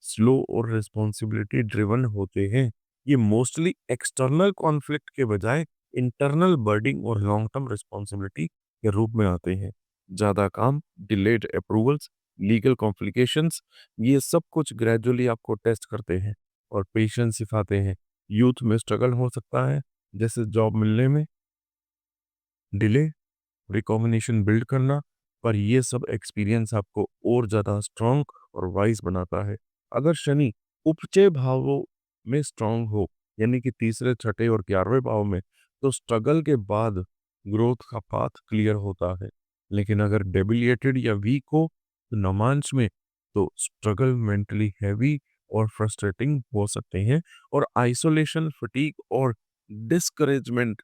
स्लो और रिस्पॉन्सिबिलिटी ड्रिवन होते हैं। ये मोस्टली एक्सटर्नल कॉन्फ्लिक्ट के बजाय इंटरनल बर्डिंग और लॉन्ग टर्म रिस्पॉन्सिबिलिटी के रूप में आते हैं। ज्यादा काम, डिलेड अप्रूवल्स, लीगल कॉम्प्लिकेशंस, ये सब कुछ ग्रेजुअली आपको टेस्ट करते हैं और पेशेंस सिखाते हैं। यूथ में स्ट्रगल हो सकता है, जैसे जॉब मिलने में डिले, रिकॉग्निशन बिल्ड करना, पर ये सब एक्सपीरियंस आपको और ज़्यादा स्ट्रांग और वाइज बनाता है। अगर शनि उपचय भावों में स्ट्रांग हो, यानी कि तीसरे, छठे और 11वें भाव में, तो स्ट्रगल के बाद ग्रोथ का पाथ क्लियर होता है। लेकिन अगर डेबिलिएटेड या वीक हो तो नमांश में, तो स्ट्रगल मेंटली हैवी और फ्रस्ट्रेटिंग हो सकते हैं और आइसोलेशन, फटीग और डिस्करेजमेंट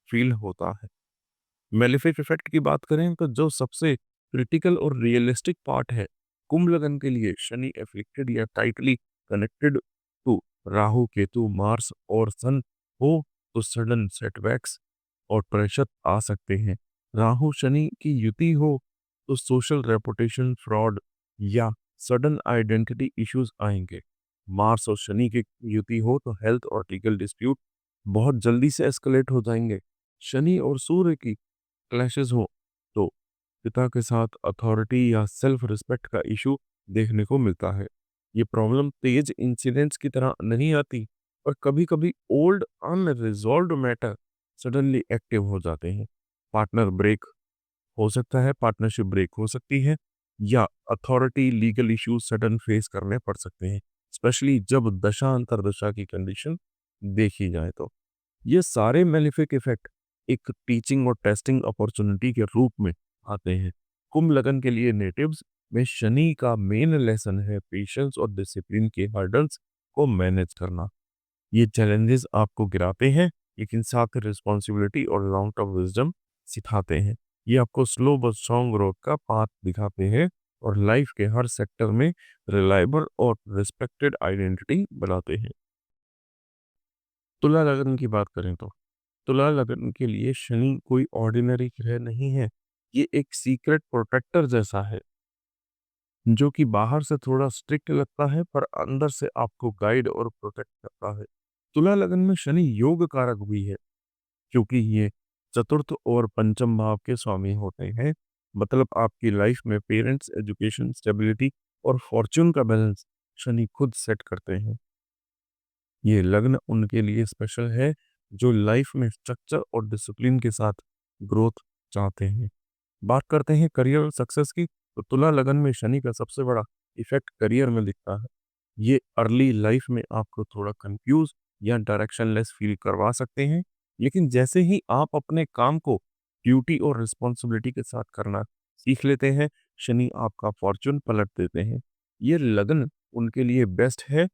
फील होता है। मेलिफिक इफेक्ट की बात करें तो जो सबसे क्रिटिकल और रियलिस्टिक पार्ट है, कुंभ लगन के लिए शनि एफिक्टेड या tightly connected to Rahu, Ketu, Mars और सन हो तो सडन सेटबैक्स और प्रेशर आ सकते हैं। राहु शनि की युति हो तो सोशल रेपुटेशन, फ्रॉड या सडन आइडेंटिटी इश्यूज आएंगे। मार्स और शनि की युति हो तो हेल्थ और लीगल डिस्प्यूट बहुत जल्दी से एस्केलेट हो जाएंगे। शनि और सूर्य की क्लैशेस हो तो पिता के साथ अथॉरिटी या सेल्फ रिस्पेक्ट का इशू देखने को मिलता है। ये प्रॉब्लम तेज इंसिडेंट्स की तरह नहीं आती, पर कभी कभी old unresolved matter suddenly active हो जाते हैं। पार्टनर ब्रेक हो सकता है, पार्टनरशिप ब्रेक हो सकती है, या authority legal issues sudden face करने पड़ सकते हैं। स्पेशली जब दशा अंतरदशा की कंडीशन देखी जाए तो। ये सारे मेलेफिक इफेक्ट एक टीचिंग और टेस्टिंग अपॉर्चुनिटी के रूप में आते हैं। कुंभ लगन के लिए नेटिव्स में शनि का मेन लेसन है पेशेंस और डिसिप्लिन के हर्डल्स को मैनेज करना। ये चैलेंजेस आपको गिराते हैं, लेकिन साथ रिस्पॉन्सिबिलिटी और लॉन्ग टर्म विजडम सिखाते हैं। ये आपको स्लो बट स्ट्रॉन्ग ग्रोथ का पाथ दिखाते हैं और लाइफ के हर सेक्टर में रिलायबल और रिस्पेक्टेड आइडेंटिटी बनाते हैं। तुला लगन की बात करें तो तुला लगन के लिए शनि कोई ऑर्डिनरी ग्रह नहीं है। ये एक सीक्रेट प्रोटेक्टर जैसा है, जो कि बाहर से थोड़ा स्ट्रिक्ट लगता है पर अंदर से आपको गाइड और प्रोटेक्ट करता है। तुला लगन में शनि योग कारक भी है, क्योंकि ये चतुर्थ और पंचम भाव के स्वामी होते हैं। मतलब आपकी लाइफ में पेरेंट्स, एजुकेशन, स्टेबिलिटी और फॉर्च्यून का बैलेंस शनि खुद सेट करते हैं। ये लग्न उनके लिए स्पेशल है जो लाइफ में स्ट्रक्चर और डिसिप्लिन के साथ ग्रोथ चाहते हैं। बात करते हैं करियर सक्सेस की, तो तुला लगन में शनि का सबसे बड़ा इफेक्ट करियर में दिखता है। ये अर्ली लाइफ में आपको थोड़ा कंफ्यूज या डायरेक्शनलेस फील करवा सकते हैं, लेकिन जैसे ही आप अपने काम को ड्यूटी और रिस्पॉन्सिबिलिटी के साथ करना सीख लेते हैं, शनि आपका फॉर्चून पलट देते हैं। ये लगन उनके लिए बेस्ट है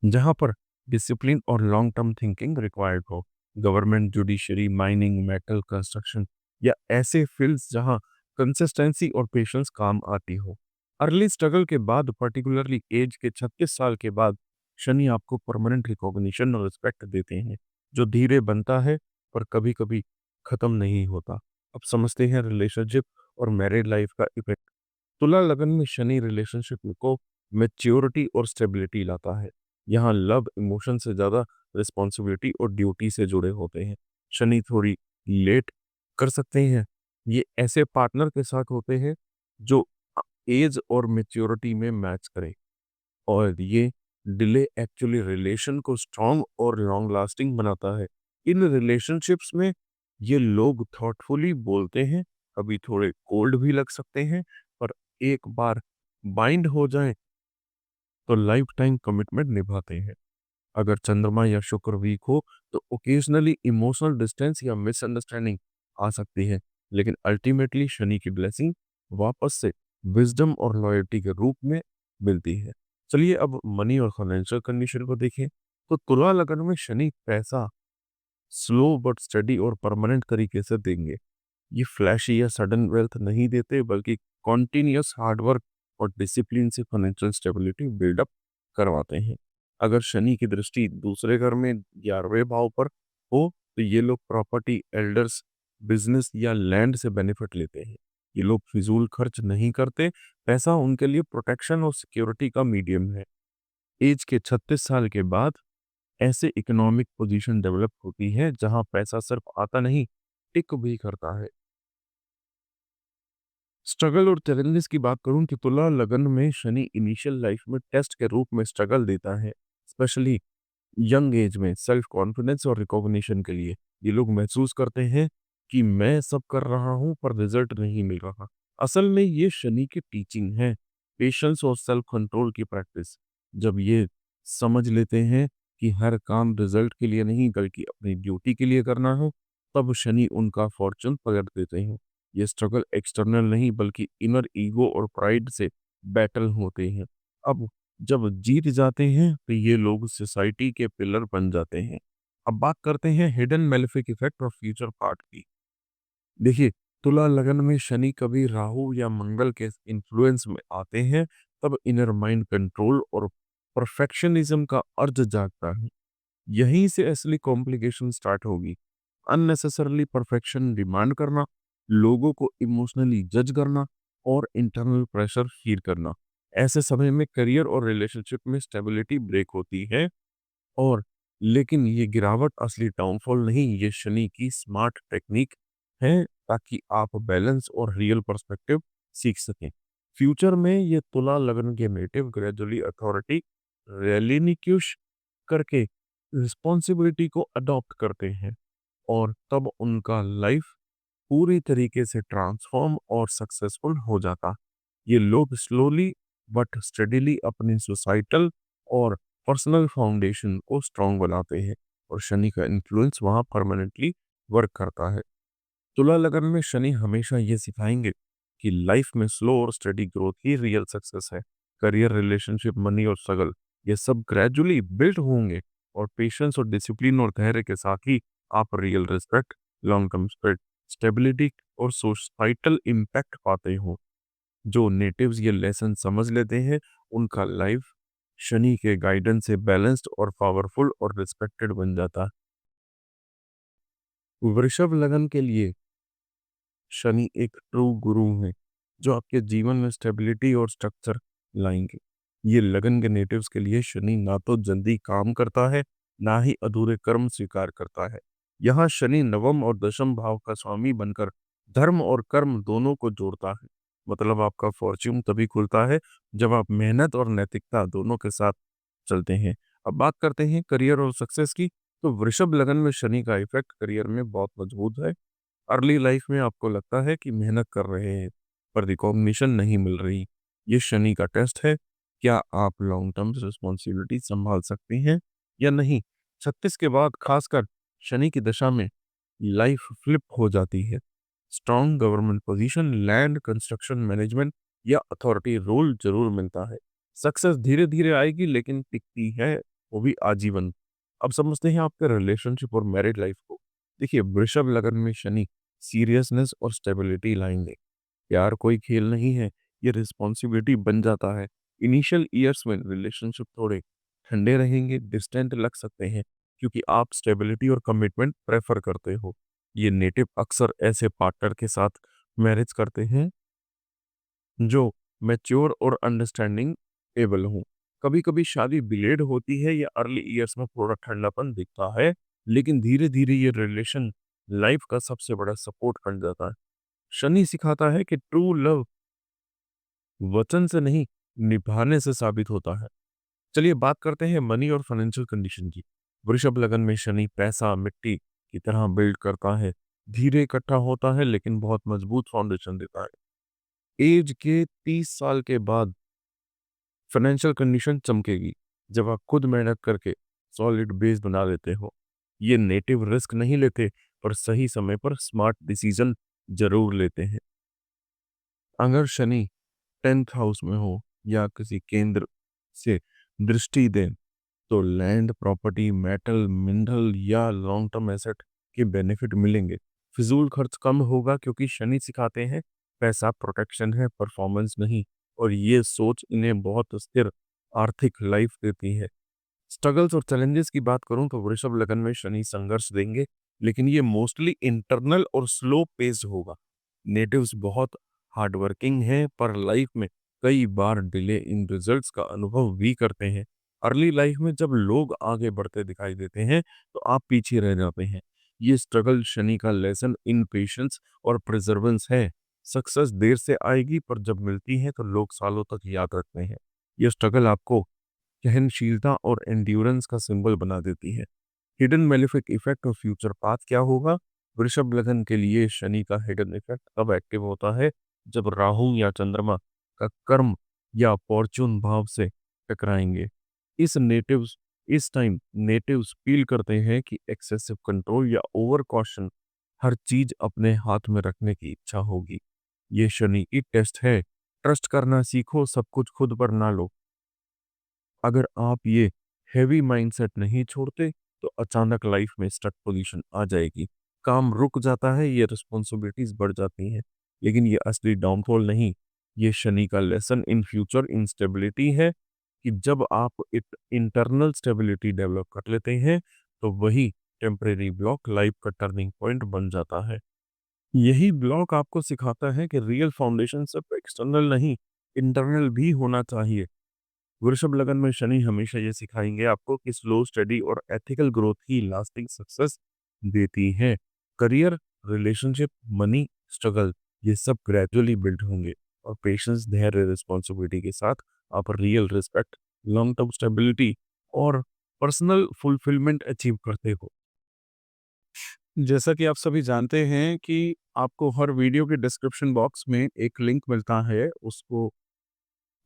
जहां पर डिसिप्लिन और लॉन्ग टर्म थिंकिंग रिक्वायर्ड हो। Government, judiciary, mining, metal, construction या ऐसे फील्ड्स जहां कंसिस्टेंसी और पेशेंस काम आती हो। अर्ली स्ट्रगल के बाद, पर्टिकुलरली एज के 36 साल के बाद, शनि आपको परमानेंट रिकॉग्निशन और रिस्पेक्ट देते हैं, जो धीरे बनता है पर कभी कभी खत्म नहीं होता। अब समझते हैं रिलेशनशिप और मैरिड लाइफ का इफेक्ट। तुला लगन में शनि रिलेशनशिप को मैच्योरिटी और स्टेबिलिटी लाता है। यहाँ लव इमोशन से ज्यादा रिस्पॉन्सिबिलिटी और ड्यूटी से जुड़े होते हैं। शनि थोड़ी लेट कर सकते हैं। ये ऐसे पार्टनर के साथ होते हैं जो एज और मेच्योरिटी में मैच करे, और ये डिले एक्चुअली रिलेशन को स्ट्रॉन्ग और लॉन्ग लास्टिंग बनाता है। इन रिलेशनशिप्स में ये लोग थॉटफुली बोलते हैं, कभी थोड़े कोल्ड भी लग सकते हैं, पर एक बार बाइंड हो जाएं तो लाइफ टाइम कमिटमेंट निभाते हैं। अगर चंद्रमा या शुक्र वीक हो तो ओकेजनली इमोशनल डिस्टेंस या मिसअंडरस्टैंडिंग आ सकती है, लेकिन अल्टीमेटली शनि की ब्लेसिंग वापस से विजडम और लॉयल्टी के रूप में मिलती है। चलिए अब मनी और फाइनेंशियल कंडीशन को देखें, तो तुला लगन में शनि पैसा स्लो बट स्टडी और परमानेंट तरीके से देंगे। ये फ्लैशी या सडन वेल्थ नहीं देते, बल्कि कॉन्टिन्यूस हार्डवर्क और डिसिप्लिन से फाइनेंशियल स्टेबिलिटी बिल्डअप करवाते हैं। अगर शनि की दृष्टि दूसरे घर में 11वें भाव पर हो तो ये लोग प्रॉपर्टी, एल्डर्स, बिजनेस या लैंड से बेनिफिट लेते हैं। ये लोग फिजूल खर्च नहीं करते। पैसा उनके लिए प्रोटेक्शन और सिक्योरिटी का मीडियम है। एज के 36 साल के बाद ऐसे इकोनॉमिक पोजीशन डेवलप होती है जहां पैसा सिर्फ आता नहीं, टिक भी करता है। स्ट्रगल और चैलेंजेस की बात करूं कि तुला लगन में शनि इनिशियल लाइफ में टेस्ट के रूप में स्ट्रगल देता है, स्पेशली यंग एज में सेल्फ कॉन्फिडेंस और रिकॉग्निशन के लिए। ये लोग महसूस करते हैं कि मैं सब कर रहा हूं पर रिजल्ट नहीं मिल रहा। असल में ये शनि की टीचिंग है, पेशेंस और सेल्फ कंट्रोल की प्रैक्टिस। जब ये समझ लेते हैं कि हर काम रिजल्ट के लिए नहीं बल्कि अपनी ड्यूटी के लिए करना हो, तब शनि उनका फॉर्चून पलट देते हैं। ये स्ट्रगल एक्सटर्नल नहीं बल्कि इनर ईगो और प्राइड से बैटल होते हैं। अब जब जीत जाते हैं तो ये लोग सोसाइटी के पिलर बन जाते हैं। अब बात करते हैं हिडन मेलेफिक इफेक्ट और फ्यूचर पार्ट की। देखिए, तुला लगन में शनि कभी राहु या मंगल के इन्फ्लुएंस में आते हैं, तब इनर माइंड कंट्रोल और परफेक्शनिज्म का अर्ज जागता है। यहीं से असली कॉम्प्लिकेशन स्टार्ट होगी। अननेसेसरली परफेक्शन डिमांड करना, लोगों को इमोशनली जज करना और इंटरनल प्रेशर फील करना। ऐसे समय में करियर और रिलेशनशिप में स्टेबिलिटी ब्रेक होती है, और लेकिन ये गिरावट असली डाउनफॉल नहीं, ये शनि की स्मार्ट टेक्निक है ताकि आप बैलेंस और रियल पर्सपेक्टिव सीख सकें। फ्यूचर में ये तुला लगन के नेटिव ग्रेजुअली अथॉरिटी रेलिनिक्यूश करके रिस्पॉन्सिबिलिटी को अडॉप्ट करते हैं, और तब उनका लाइफ पूरी तरीके से ट्रांसफॉर्म और सक्सेसफुल हो जाता। ये लोग स्लोली बट स्टडीली अपनी सोसाइटल और पर्सनल फाउंडेशन को स्ट्रांग बनाते हैं और शनि का इन्फ्लुएंस वहां परमानेंटली वर्क करता है। तुला लगन में शनि हमेशा ये सिखाएंगे कि लाइफ में स्लो और स्टडी ग्रोथ ही रियल सक्सेस है। करियर, रिलेशनशिप, मनी और स्ट्रगल, ये सब ग्रेजुअली बिल्ड होंगे और पेशेंस और डिसिप्लिन और धैर्य के साथ ही आप real respect, long term stability और सोसाइटल इम्पैक्ट पाते हो। जो नेटिव्स ये लेसन समझ लेते हैं, उनका लाइफ शनि के गाइडेंस से बैलेंस्ड और पावरफुल और रिस्पेक्टेड बन जाता है। वृषभ लगन के लिए शनि एक ट्रू गुरु है जो आपके जीवन में स्टेबिलिटी और स्ट्रक्चर लाएंगे। ये लगन के नेटिव्स के लिए शनि ना तो जल्दी काम करता है, ना ही अधूरे कर्म स्वीकार करता है। यहाँ शनि नवम और दशम भाव का स्वामी बनकर धर्म और कर्म दोनों को जोड़ता है। मतलब आपका फॉर्च्यून तभी खुलता है जब आप मेहनत और नैतिकता दोनों के साथ चलते हैं। अब बात करते हैं करियर और सक्सेस की। तो वृषभ लगन में शनि का इफेक्ट करियर में बहुत मजबूत है। अर्ली लाइफ में आपको लगता है कि मेहनत कर रहे हैं पर रिकॉग्निशन नहीं मिल रही। ये शनि का टेस्ट है, क्या आप लॉन्ग टर्म रिस्पॉन्सिबिलिटी संभाल सकते हैं या नहीं। 36 के बाद खासकर शनि की दशा में लाइफ फ्लिप हो जाती है। Strong government position, land, construction, management या अथॉरिटी रोल जरूर मिलता है। सक्सेस धीरे धीरे आएगी लेकिन टिकती है, वो भी आजीवन। अब समझते हैं आपके रिलेशनशिप और मैरिड लाइफ को। देखिए, वृषभ लगन में शनि सीरियसनेस और स्टेबिलिटी लाएंगे। प्यार कोई खेल नहीं है, ये रिस्पॉन्सिबिलिटी बन जाता है। इनिशियल ईयर्स में रिलेशनशिप थोड़े ठंडे रहेंगे, डिस्टेंट लग सकते हैं क्योंकि आप स्टेबिलिटी और कमिटमेंट प्रेफर करते हो। ये नेटिव अक्सर ऐसे पार्टनर के साथ मैरिज करते हैं जो मैच्योर और अंडरस्टैंडिंग एबल हो। कभी कभी शादी डिलेड होती है या अर्ली ईयर्स में थोड़ा ठंडापन दिखता है, लेकिन धीरे धीरे ये रिलेशन लाइफ का सबसे बड़ा सपोर्ट बन जाता है। शनि सिखाता है कि ट्रू लव वचन से नहीं, निभाने से साबित होता है। चलिए बात करते हैं मनी और फाइनेंशियल कंडीशन की। वृषभ लगन में शनि पैसा मिट्टी की तरह बिल्ड करता है। धीरे इकट्ठा होता है लेकिन बहुत मजबूत फाउंडेशन देता है। एज के 30 साल के बाद फाइनेंशियल कंडीशन चमकेगी जब आप खुद मेहनत करके सॉलिड बेस बना लेते हो। ये नेटिव रिस्क नहीं लेते पर सही समय पर स्मार्ट डिसीजन जरूर लेते हैं। अगर शनि 10th हाउस में हो या किसी केंद्र से दृष्टि दें तो लैंड, प्रॉपर्टी, मेटल, मिनरल या लॉन्ग टर्म एसेट के बेनिफिट मिलेंगे। फिजूल खर्च कम होगा क्योंकि शनि सिखाते हैं पैसा प्रोटेक्शन है, परफॉर्मेंस नहीं। और ये सोच इन्हें बहुत स्थिर आर्थिक लाइफ देती है। स्ट्रगल्स और चैलेंजेस की बात करूं तो वृषभ लगन में शनि संघर्ष देंगे, लेकिन ये मोस्टली इंटरनल और स्लो पेस्ड होगा। नेटिव्स बहुत हार्डवर्किंग हैं पर लाइफ में कई बार डिले इन रिजल्ट्स का अनुभव भी करते हैं। अर्ली लाइफ में जब लोग आगे बढ़ते दिखाई देते हैं तो आप पीछे रह जाते हैं। ये स्ट्रगल शनि का लेसन इन पेशेंस और प्रिजर्वेंस है। सक्सेस देर से आएगी पर जब मिलती है तो लोग सालों तक याद रखते हैं। ये स्ट्रगल आपको सहनशीलता और एंड्योरेंस का सिंबल बना देती है। हिडन मेलिफिक इफेक्ट और फ्यूचर पाथ क्या होगा। वृषभ लगन के लिए शनि का हिडन इफेक्ट तब एक्टिव होता है जब राहु या चंद्रमा का कर्म या फॉर्चून भाव से टकराएंगे। इस टाइम नेटिव्स फील करते हैं कि एक्सेसिव कंट्रोल या ओवर कॉशन, हर चीज अपने हाथ में रखने की इच्छा होगी। ये शनि की टेस्ट है। ट्रस्ट करना सीखो, सब कुछ खुद पर ना लो। अगर आप ये हैवी माइंडसेट नहीं छोड़ते तो अचानक लाइफ में स्टक पोजीशन आ जाएगी। काम रुक जाता है, ये रिस्पॉन्सिबिलिटीज बढ़ जाती हैं। लेकिन ये असली डाउनफॉल नहीं, ये शनि का लेसन इन फ्यूचर इंस्टेबिलिटी है कि जब आप इंटरनल स्टेबिलिटी डेवलप कर लेते हैं तो वही टेम्परेरी ब्लॉक लाइफ का टर्निंग पॉइंट बन जाता है। यही ब्लॉक आपको सिखाता है कि रियल फाउंडेशन सिर्फ एक्सटर्नल नहीं, इंटरनल भी होना चाहिए। वृषभ लगन में शनि हमेशा ये सिखाएंगे आपको कि स्लो, स्टडी और एथिकल ग्रोथ ही लास्टिंग सक्सेस देती है। करियर, रिलेशनशिप, मनी, स्ट्रगल, ये सब ग्रेजुअली बिल्ड होंगे और पेशेंस, धैर्य, रिस्पॉन्सिबिलिटी के साथ आप real respect, long term stability और पर्सनल फुलफिलमेंट अचीव करते हो। जैसा कि आप सभी जानते हैं कि आपको हर वीडियो के डिस्क्रिप्शन बॉक्स में एक लिंक मिलता है, उसको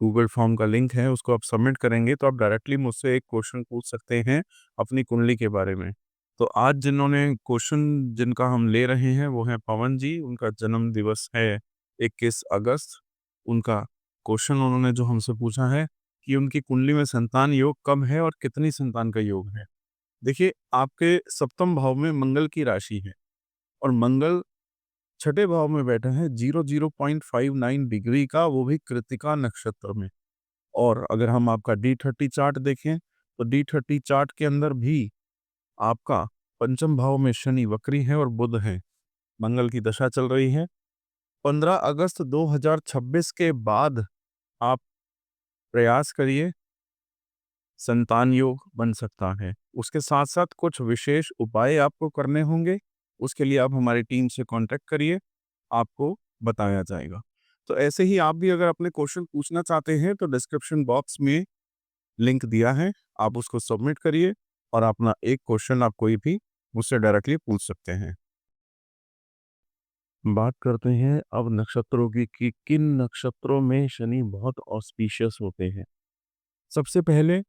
गूगल फॉर्म का लिंक है, उसको आप सबमिट करेंगे तो आप डायरेक्टली मुझसे एक क्वेश्चन पूछ सकते हैं अपनी कुंडली के बारे में। तो आज जिनका हम ले रहे हैं वो हैं पवन जी, उनका जन्म दिवस है 21 अगस्त। उनका क्वेश्चन उन्होंने जो हमसे पूछा है कि उनकी कुंडली में संतान योग कब है और कितनी संतान का योग है। देखिए, आपके सप्तम भाव में मंगल की राशि है और मंगल छठे भाव में बैठा है 00.59 डिग्री का, वो भी कृत्तिका नक्षत्र में। और अगर हम आपका D30 चार्ट देखें तो D30 चार्ट के अंदर भी आपका पंचम भाव में शनि वक्री है और बुध है। मंगल की दशा चल रही है। 15 अगस्त 2026 के बाद आप प्रयास करिए, संतान योग बन सकता है। उसके साथ-साथ कुछ विशेष उपाय आपको करने होंगे। उसके लिए आप हमारी टीम से कॉन्टैक्ट करिए, आपको बताया जाएगा। तो ऐसे ही आप भी अगर अपने क्वेश्चन पूछना चाहते हैं तो डिस्क्रिप्शन बॉक्स में लिंक दिया है, आप उसको सबमिट करिए और अपना एक क्वेश्चन आप कोई भी मुझसे डायरेक्टली पूछ सकते हैं। बात करते हैं अब नक्षत्रों की कि किन नक्षत्रों में शनि बहुत ऑस्पिशियस होते हैं। सबसे पहले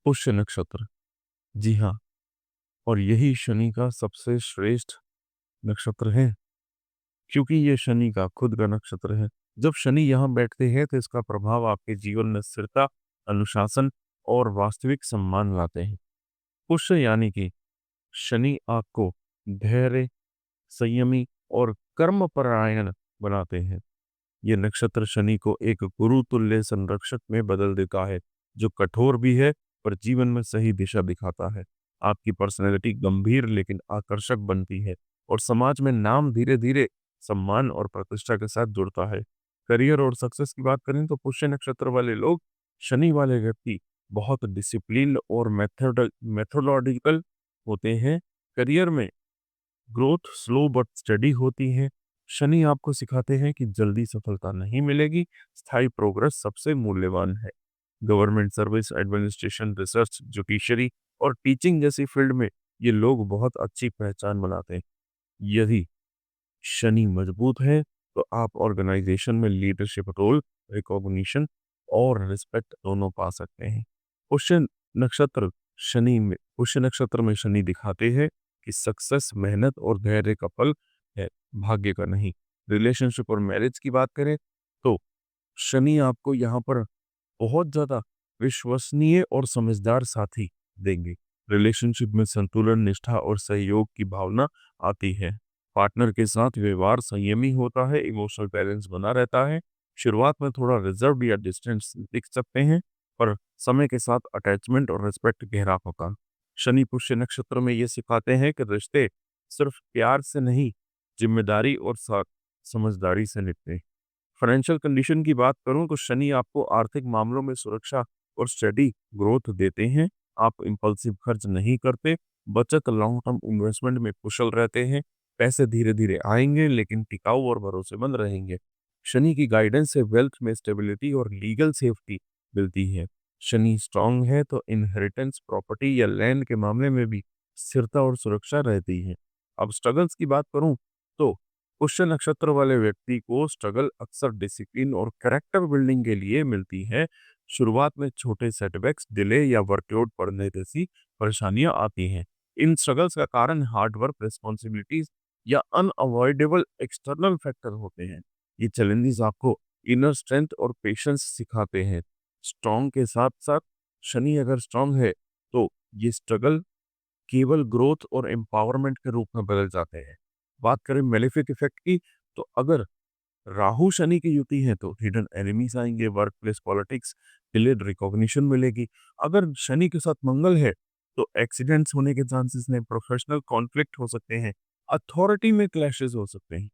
पुष्य नक्षत्र। जी हाँ, और यही शनि का सबसे श्रेष्ठ नक्षत्र है, क्योंकि ये शनि का खुद का नक्षत्र है। जब शनि यहाँ बैठते हैं तो इसका प्रभाव आपके जीवन में स्थिरता, अनुशासन और वास्तविक सम्मान लाते हैं। पुष्य यानी कि शनि आपको धैर्य, संयमी और कर्मपरायण बनाते हैं। ये नक्षत्र शनि को एक गुरु तुल्य संरक्षक में बदल देता है, जो कठोर भी है पर जीवन में सही दिशा दिखाता है। आपकी पर्सनैलिटी गंभीर लेकिन आकर्षक बनती है और समाज में नाम धीरे धीरे सम्मान और प्रतिष्ठा के साथ जुड़ता है। करियर और सक्सेस की बात करें तो पुष्य नक्षत्र वाले लोग, शनि वाले व्यक्ति बहुत डिसिप्लिन और मेथोडोलॉजिकल होते हैं। करियर में ग्रोथ स्लो बट स्टडी होती है। शनि आपको सिखाते हैं कि जल्दी सफलता नहीं मिलेगी, स्थायी प्रोग्रेस सबसे मूल्यवान है। Government service, administration, research, judiciary और टीचिंग जैसी फील्ड में ये लोग बहुत अच्छी पहचान बनाते हैं। यदि शनि मजबूत है तो आप ऑर्गेनाइजेशन में लीडरशिप रोल, रिकॉग्निशन और रिस्पेक्ट दोनों पा सकते हैं। पुष्य नक्षत्र पुष्य नक्षत्र में शनि दिखाते हैं कि सक्सेस मेहनत और धैर्य का फल है, भाग्य का नहीं। रिलेशनशिप और मैरिज की बात करें तो शनि आपको यहाँ पर बहुत ज्यादा विश्वसनीय और समझदार साथी देंगे। रिलेशनशिप में संतुलन, निष्ठा और सहयोग की भावना आती है। पार्टनर के साथ व्यवहार संयमी होता है, इमोशनल बैलेंस बना रहता है। शुरुआत में थोड़ा रिजर्व या डिस्टेंस दिख सकते हैं, पर समय के साथ अटैचमेंट और रिस्पेक्ट गहरा होगा। शनि पुष्य नक्षत्र में ये सिखाते हैं कि रिश्ते सिर्फ प्यार से नहीं, जिम्मेदारी और साथ समझदारी से निपटे। फाइनेंशियल कंडीशन की बात करूं तो शनि आपको आर्थिक मामलों में सुरक्षा और स्टडी ग्रोथ देते हैं। आप इम्पल्सिव खर्च नहीं करते, बचत लॉन्ग टर्म इन्वेस्टमेंट में कुशल रहते हैं। पैसे धीरे धीरे आएंगे लेकिन टिकाऊ और भरोसेमंद रहेंगे। शनि की गाइडेंस से वेल्थ में स्टेबिलिटी और लीगल सेफ्टी मिलती है। शनि स्ट्रांग है तो इनहेरिटेंस, प्रॉपर्टी या लैंड के मामले में भी स्थिरता और सुरक्षा रहती है। अब स्ट्रगल्स की बात करूं तो पुष्य नक्षत्र वाले व्यक्ति को स्ट्रगल अक्सर डिसिप्लिन और कैरेक्टर बिल्डिंग के लिए मिलती है। शुरुआत में छोटे सेटबैक्स, डिले या वर्कलोड पड़ने जैसी परेशानियां आती हैं। इन स्ट्रगल्स का कारण हार्ड वर्क, रिस्पॉन्सिबिलिटीज या अनअवॉइडेबल एक्सटर्नल फैक्टर होते हैं। ये चैलेंजेस आपको इनर स्ट्रेंथ और पेशेंस सिखाते हैं। स्ट्रॉन्ग के साथ साथ शनि अगर स्ट्रॉन्ग है तो ये स्ट्रगल केवल ग्रोथ और एम्पावरमेंट के रूप में बदल जाते हैं। बात करें मेलेफिक इफेक्ट की तो अगर राहु शनि की युति है तो हिडन एनिमीज आएंगे, work place politics, delayed recognition मिलेगी। अगर शनि के साथ मंगल है तो एक्सीडेंट्स होने के चांसेस हैं, प्रोफेशनल कॉन्फ्लिक्ट हो सकते हैं, अथॉरिटी में क्लैशेस हो सकते हैं।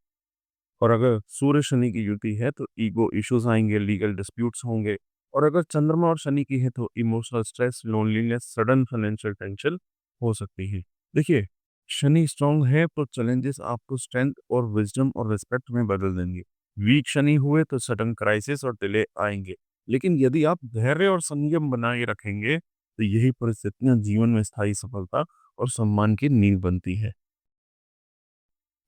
और अगर सूर्य शनि की युति है तो ईगो इश्यूज आएंगे, लीगल डिस्प्यूट्स होंगे। और अगर चंद्रमा और शनि की है तो emotional stress, loneliness, sudden financial tension हो सकती है। देखिए, शनि स्ट्रांग है तो चैलेंजेस आपको स्ट्रेंथ और विजडम और रिस्पेक्ट में बदल देंगे। वीक शनि हुए तो सडन क्राइसिस और डिले आएंगे। लेकिन यदि आप धैर्य और संयम बनाए रखेंगे तो यही परिस्थितियां जीवन में स्थायी सफलता और सम्मान की नींव बनती है।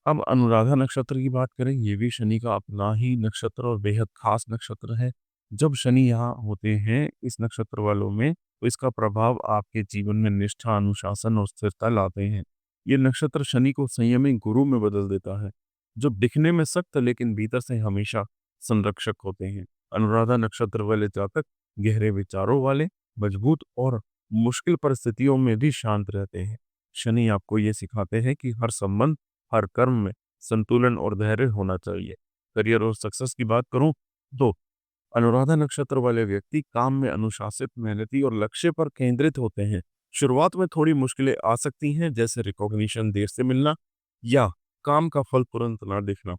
अब अनुराधा नक्षत्र की बात करें, ये भी शनि का अपना ही नक्षत्र और बेहद खास नक्षत्र है। जब शनि यहाँ होते हैं इस नक्षत्र वालों में, तो इसका प्रभाव आपके जीवन में निष्ठा, अनुशासन और स्थिरता लाते हैं। ये नक्षत्र शनि को संयमी गुरु में बदल देता है, जो दिखने में सख्त लेकिन भीतर से हमेशा संरक्षक होते हैं। अनुराधा नक्षत्र वाले जातक गहरे विचारों वाले, मजबूत और मुश्किल परिस्थितियों में भी शांत रहते हैं। शनि आपको ये सिखाते हैं कि हर संबंध, हर कर्म में संतुलन और धैर्य होना चाहिए। करियर और सक्सेस की बात करूं तो अनुराधा नक्षत्र वाले व्यक्ति काम में अनुशासित, मेहनती और लक्ष्य पर केंद्रित होते हैं। शुरुआत में थोड़ी मुश्किलें आ सकती हैं, जैसे रिकॉग्निशन देर से मिलना या काम का फल तुरंत ना दिखना,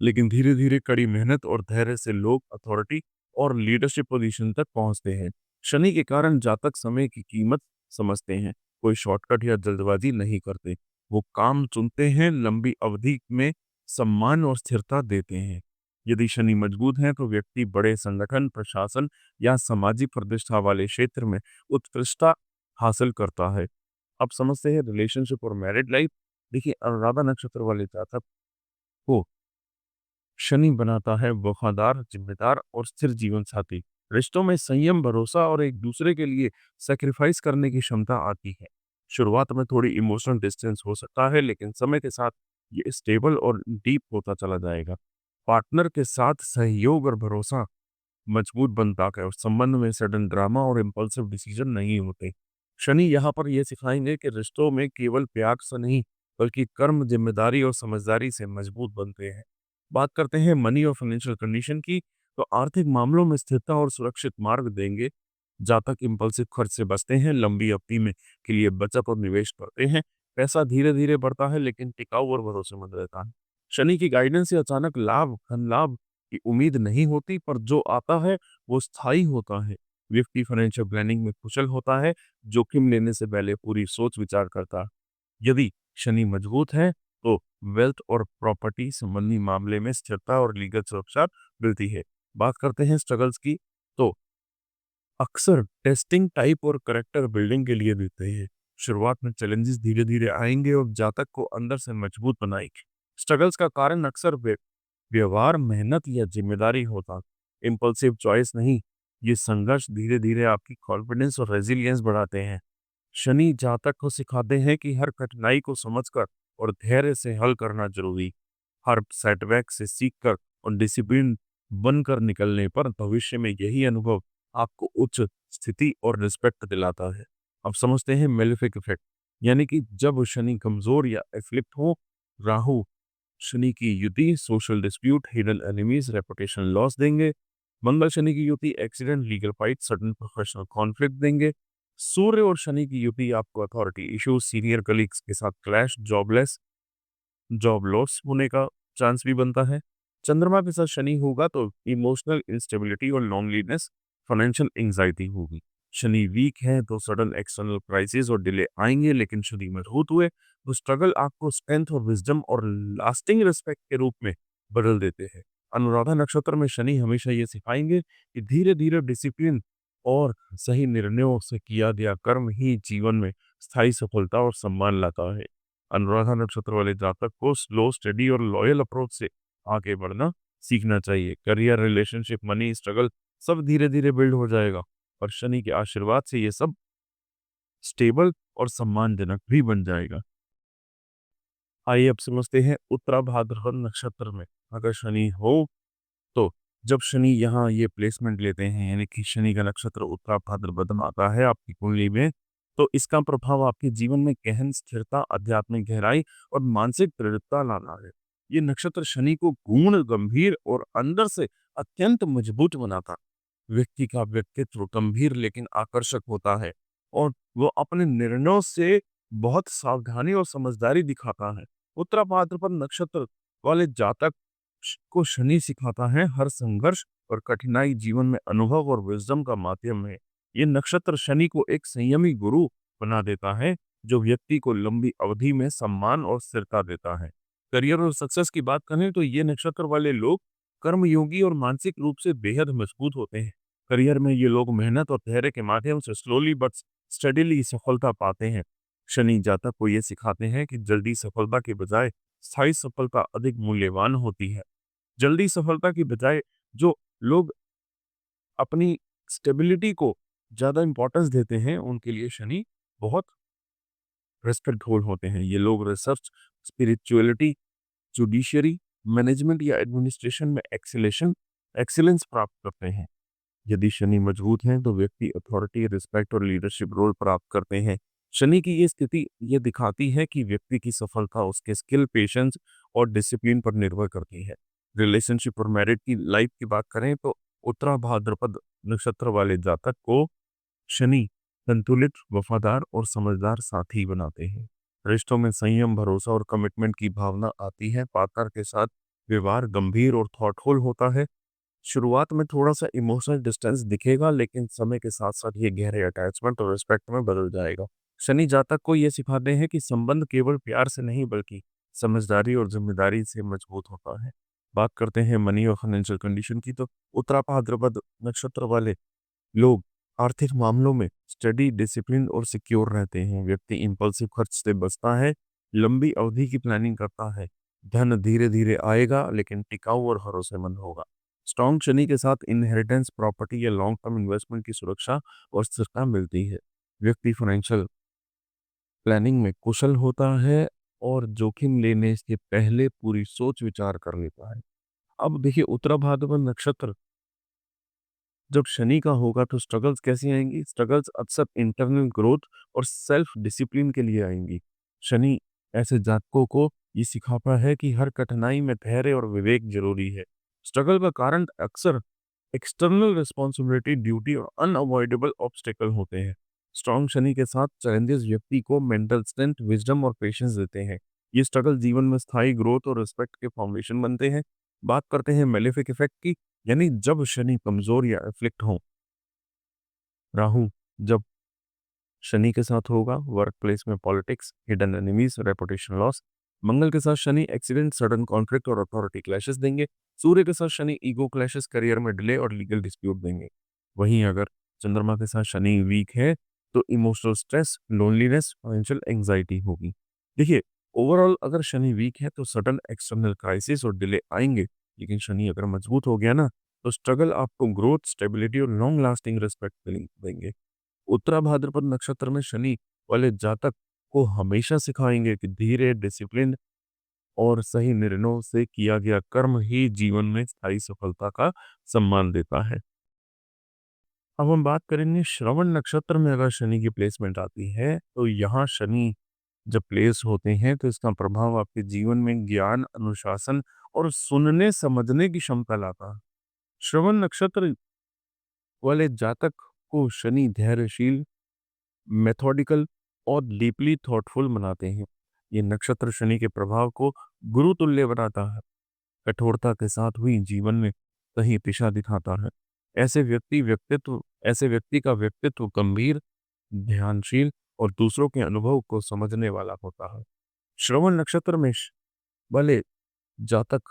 लेकिन धीरे धीरे कड़ी मेहनत और धैर्य से लोग अथॉरिटी और लीडरशिप पोजीशन तक पहुंचते हैं। शनि के कारण जातक समय की कीमत समझते हैं, कोई शॉर्टकट या जल्दबाजी नहीं करते। वो काम चुनते हैं, लंबी अवधि में सम्मान और स्थिरता देते हैं। यदि शनि मजबूत है तो व्यक्ति बड़े संगठन, प्रशासन या सामाजिक प्रतिष्ठा वाले क्षेत्र में उत्कृष्टता हासिल करता है। अब समझते हैं रिलेशनशिप और मैरिड लाइफ। देखिए, अनुराधा नक्षत्र वाले जातक को शनि बनाता है वफादार, जिम्मेदार और स्थिर जीवन साथी। रिश्तों में संयम, भरोसा और एक दूसरे के लिए सैक्रिफाइस करने की क्षमता आती है। शुरुआत में थोड़ी इमोशनल डिस्टेंस हो सकता है, लेकिन समय के साथ ये स्टेबल और डीप होता चला जाएगा। पार्टनर के साथ सहयोग और भरोसा मजबूत बनता है और संबंध में सडन ड्रामा और इम्पल्सिव डिसीजन नहीं होते। शनि यहाँ पर यह सिखाएंगे कि रिश्तों में केवल प्यार से नहीं, बल्कि कर्म, जिम्मेदारी और समझदारी से मजबूत बनते हैं। बात करते हैं मनी और फाइनेंशियल कंडीशन की, तो आर्थिक मामलों में स्थिरता और सुरक्षित मार्ग देंगे। जातक इम्पल्सिव खर्च से बचते हैं, लंबी अवधि में के लिए बचत और निवेश करते हैं। पैसा धीरे धीरे बढ़ता है, लेकिन टिकाऊ और भरोसेमंद रहता है। शनि की गाइडेंस से अचानक लाभ, धन लाभ की उम्मीद नहीं होती, पर जो आता है वो स्थायी होता है। व्यक्ति फाइनेंशियल प्लानिंग में कुशल होता है, जोखिम लेने से पहले पूरी सोच विचार करता है। यदि शनि मजबूत है तो वेल्थ और प्रॉपर्टी संबंधी मामले में स्थिरता और लीगल सुरक्षा मिलती है। बात करते हैं स्ट्रगल्स की, तो अक्सर टेस्टिंग, टाइप और करेक्टर बिल्डिंग के लिए देते हैं। शुरुआत में चैलेंजेस धीरे धीरे आएंगे और जातक को अंदर से मजबूत बनाएंगे। स्ट्रगल्स का कारण अक्सर व्यवहार, मेहनत या जिम्मेदारी होता, इम्पल्सिव चॉइस नहीं। ये संघर्ष धीरे धीरे आपकी कॉन्फिडेंस और रेजिलियंस बढ़ाते हैं। शनि जातक को सिखाते हैं कि हर कठिनाई को समझकर और धैर्य से हल करना जरूरी। हर सेटबैक से सीखकर और डिसिप्लिन बनकर निकलने पर भविष्य में यही अनुभव आपको उच्च स्थिति और रिस्पेक्ट दिलाता है। अब समझते हैं मेलेफिक इफेक्ट, यानी कि जब शनि कमजोर या एफ्लिक्ट हो। राहु शनि की युति social dispute, hidden enemies, reputation loss देंगे। मंगल शनि की युति accident, legal fight, sudden professional conflict देंगे। सूर्य और शनि की युति आपको अथॉरिटी इश्यूज, सीनियर कलीग्स के साथ क्लैश, जॉब लॉस होने का चांस भी बनता है। चंद्रमा के साथ शनि होगा तो इमोशनल इंस्टेबिलिटी और लोनलीनेस, फाइनेंशियल एंजाइटी होगी। शनि वीक है तो सडन एक्सटर्नल क्राइसिस और डिले आएंगे, लेकिन शनि मजबूत हुए तो स्ट्रगल आपको स्ट्रेंथ और विजडम और लास्टिंग रिस्पेक्ट के रूप में बदल देते हैं। अनुराधा नक्षत्र में शनि हमेशा ये सिखाएंगे कि धीरे धीरे डिसिप्लिन और सही निर्णयों से किया गया कर्म ही जीवन में स्थायी सफलता और सम्मान लाता है। अनुराधा नक्षत्र वाले जातक को स्लो, स्टडी और लॉयल अप्रोच से आगे बढ़ना सीखना चाहिए। करियर, रिलेशनशिप, मनी, स्ट्रगल सब धीरे धीरे बिल्ड हो जाएगा और शनि के आशीर्वाद से ये सब स्टेबल और सम्मानजनक भी बन जाएगा। आइए अब समझते हैं उत्तरा भाद्रपद नक्षत्र में अगर शनि हो तो जब शनि यहाँ ये प्लेसमेंट लेते हैं, यानी कि शनि का नक्षत्र उत्तरा भाद्रपद में आता है आपकी कुंडली में, तो इसका प्रभाव आपके जीवन में गहन स्थिरता, आध्यात्मिक गहराई और मानसिक दृढ़ता लाना है। ये नक्षत्र शनि को गूढ़, गंभीर और अंदर से अत्यंत मजबूत बनाता। व्यक्ति का व्यक्तित्व गंभीर लेकिन आकर्षक होता है और वो अपने निर्णयों से बहुत सावधानी और समझदारी दिखाता है। उत्तरा भाद्रपद नक्षत्र वाले जातक को शनि सिखाता है हर संघर्ष और कठिनाई जीवन में अनुभव और विजडम का माध्यम है। ये नक्षत्र शनि को एक संयमी गुरु बना देता है, जो व्यक्ति को लंबी अवधि में सम्मान और स्थिरता देता है। करियर और सक्सेस की बात करें तो ये नक्षत्र वाले लोग कर्मयोगी और मानसिक रूप से बेहद मजबूत होते हैं। करियर में ये लोग मेहनत और धैर्य के माध्यम से स्लोली बट स्टडीली सफलता पाते हैं। शनि जातक को ये सिखाते हैं कि जल्दी सफलता के बजाय स्थायी सफलता अधिक मूल्यवान होती है। जल्दी सफलता की बजाय जो लोग अपनी स्टेबिलिटी को ज़्यादा इम्पोर्टेंस देते हैं, उनके लिए शनि बहुत रिस्पेक्टफुल होते हैं। ये लोग रिसर्च, स्पिरिचुअलिटी, जुडिशरी, मैनेजमेंट या एडमिनिस्ट्रेशन में एक्सीलेंस प्राप्त करते हैं। यदि शनि मजबूत हैं तो व्यक्ति अथॉरिटी, रिस्पेक्ट और लीडरशिप रोल प्राप्त करते हैं। शनि की ये स्थिति ये दिखाती है कि व्यक्ति की सफलता उसके स्किल, पेशेंस और डिसिप्लिन पर निर्भर करती है। रिलेशनशिप और मैरिज की लाइफ की बात करें तो उत्तरा भाद्रपद नक्षत्र वाले जातक को शनि संतुलित, वफादार और समझदार साथी बनाते हैं। रिश्तों में संयम, भरोसा और कमिटमेंट की भावना आती है। पार्टनर के साथ व्यवहार गंभीर और थॉटफुल होता है। शुरुआत में थोड़ा-सा इमोशनल डिस्टेंस दिखेगा, लेकिन समय के साथ-साथ ये गहरे अटैचमेंट और रिस्पेक्ट में बदल जाएगा। शनि जातक को ये सिखाते हैं कि संबंध केवल प्यार से नहीं, बल्कि समझदारी और ज़िम्मेदारी से मजबूत होता है। बात करते हैं मनी और फाइनेंशियल कंडीशन की, तो उत्तरा भाद्रपद नक्षत्र वाले लोग आर्थिक मामलों में स्टडी, डिसिप्लिन और सिक्योर रहते हैं। व्यक्ति इम्पल्सिव खर्च से बचता है, लंबी अवधि की प्लानिंग करता है। धन धीरे-धीरे आएगा, लेकिन टिकाऊ और भरोसेमंद होगा। स्ट्रॉन्ग शनि के साथ इनहेरिटेंस, प्रॉपर्टी या लॉन्ग टर्म इन्वेस्टमेंट की सुरक्षा और स्थिरता मिलती है। व्यक्ति फाइनेंशियल प्लानिंग में कुशल होता है और जोखिम लेने से पहले पूरी सोच विचार कर लेता है। अब देखिए, उत्तरा भाद्रपद नक्षत्र जब शनि का होगा तो स्ट्रगल्स कैसी आएँगी? स्ट्रगल्स अक्सर इंटरनल ग्रोथ और सेल्फ डिसिप्लिन के लिए आएँगी। शनि ऐसे जातकों को ये सिखाता है कि हर कठिनाई में धैर्य और विवेक ज़रूरी है। स्ट्रगल का कारण अक्सर एक्सटर्नल रिस्पॉन्सिबिलिटी, ड्यूटी और अनअवॉइडेबल ऑब्स्टेकल होते हैं। स्ट्रॉन्ग शनि के साथ चैलेंजेस व्यक्ति को मेंटल स्ट्रेंथ, विज़डम और पेशेंस देते हैं। ये स्ट्रगल जीवन में स्थायी ग्रोथ और रिस्पेक्ट के फाउंडेशन बनते हैं। बात करते हैं मेलेफिक इफेक्ट की, यानी जब शनि कमजोर या एफ्लिक्ट हो। राहु जब शनि के साथ होगा, वर्क प्लेस में politics, hidden enemies, reputation loss. Mangal के साथ शनि एक्सीडेंट, सडन कॉन्फ्लिक्ट और अथॉरिटी क्लैशेस देंगे। सूर्य के साथ शनि ईगो क्लैशेस, करियर में डिले और लीगल डिस्प्यूट देंगे। वहीं अगर चंद्रमा के साथ शनि वीक है तो emotional stress, loneliness, financial anxiety होगी। देखिए, ओवरऑल अगर शनि वीक है तो सडन एक्सटर्नल क्राइसिस और डिले आएंगे, लेकिन शनि अगर मजबूत हो गया ना, तो स्ट्रगल आपको ग्रोथ, स्टेबिलिटी और लॉन्ग लास्टिंग रिस्पेक्ट देंगे। उत्तरा भाद्रपद नक्षत्र में शनि वाले जातक को हमेशा सिखाएंगे कि धीरे, डिसिप्लिन और सही निर्णयों से किया गया कर्म ही जीवन में स्थायी सफलता का सम्मान देता है। अब हम बात करेंगे श्रवण नक्षत्र में अगर शनि की प्लेसमेंट आती है, तो यहाँ शनि जब प्लेस होते हैं तो इसका प्रभाव आपके जीवन में ज्ञान, अनुशासन और सुनने समझने की क्षमता लाता है। श्रवण नक्षत्र वाले जातक को शनि धैर्यशील, मेथोडिकल और डीपली थॉटफुल बनाते हैं। ये नक्षत्र शनि के प्रभाव को गुरु तुल्य बनाता है, कठोरता के साथ हुई जीवन में सही दिशा दिखाता है। ऐसे व्यक्ति का व्यक्तित्व गंभीर, ध्यानशील और दूसरों के अनुभव को समझने वाला होता है। श्रवण नक्षत्र में वाले जातक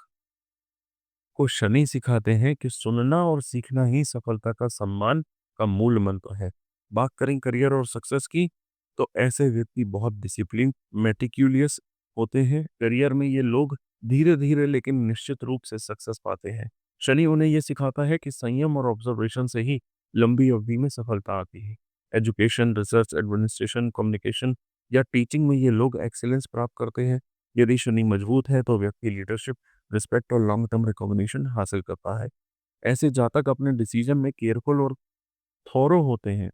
को शनि सिखाते हैं कि सुनना और सीखना ही सफलता का सम्मान का मूल मंत्र है। बात करें करियर और सक्सेस की, तो ऐसे व्यक्ति बहुत डिसिप्लिन, मेटिक्यूलियस होते हैं। करियर में ये लोग धीरे-धीरे लेकिन निश्चित रूप से सक्सेस पाते हैं। शनि उन्हें ये सिखाता है कि संयम और ऑब्जर्वेशन से ही लंबी अवधि में सफलता आती है। एजुकेशन, रिसर्च, एडमिनिस्ट्रेशन, कम्युनिकेशन या टीचिंग में ये लोग एक्सीलेंस प्राप्त करते हैं। यदि शनि मजबूत है तो व्यक्ति लीडरशिप, रिस्पेक्ट और लॉन्ग टर्म रिकॉग्निशन हासिल करता है। ऐसे जातक अपने डिसीजन में केयरफुल और थॉरो होते हैं,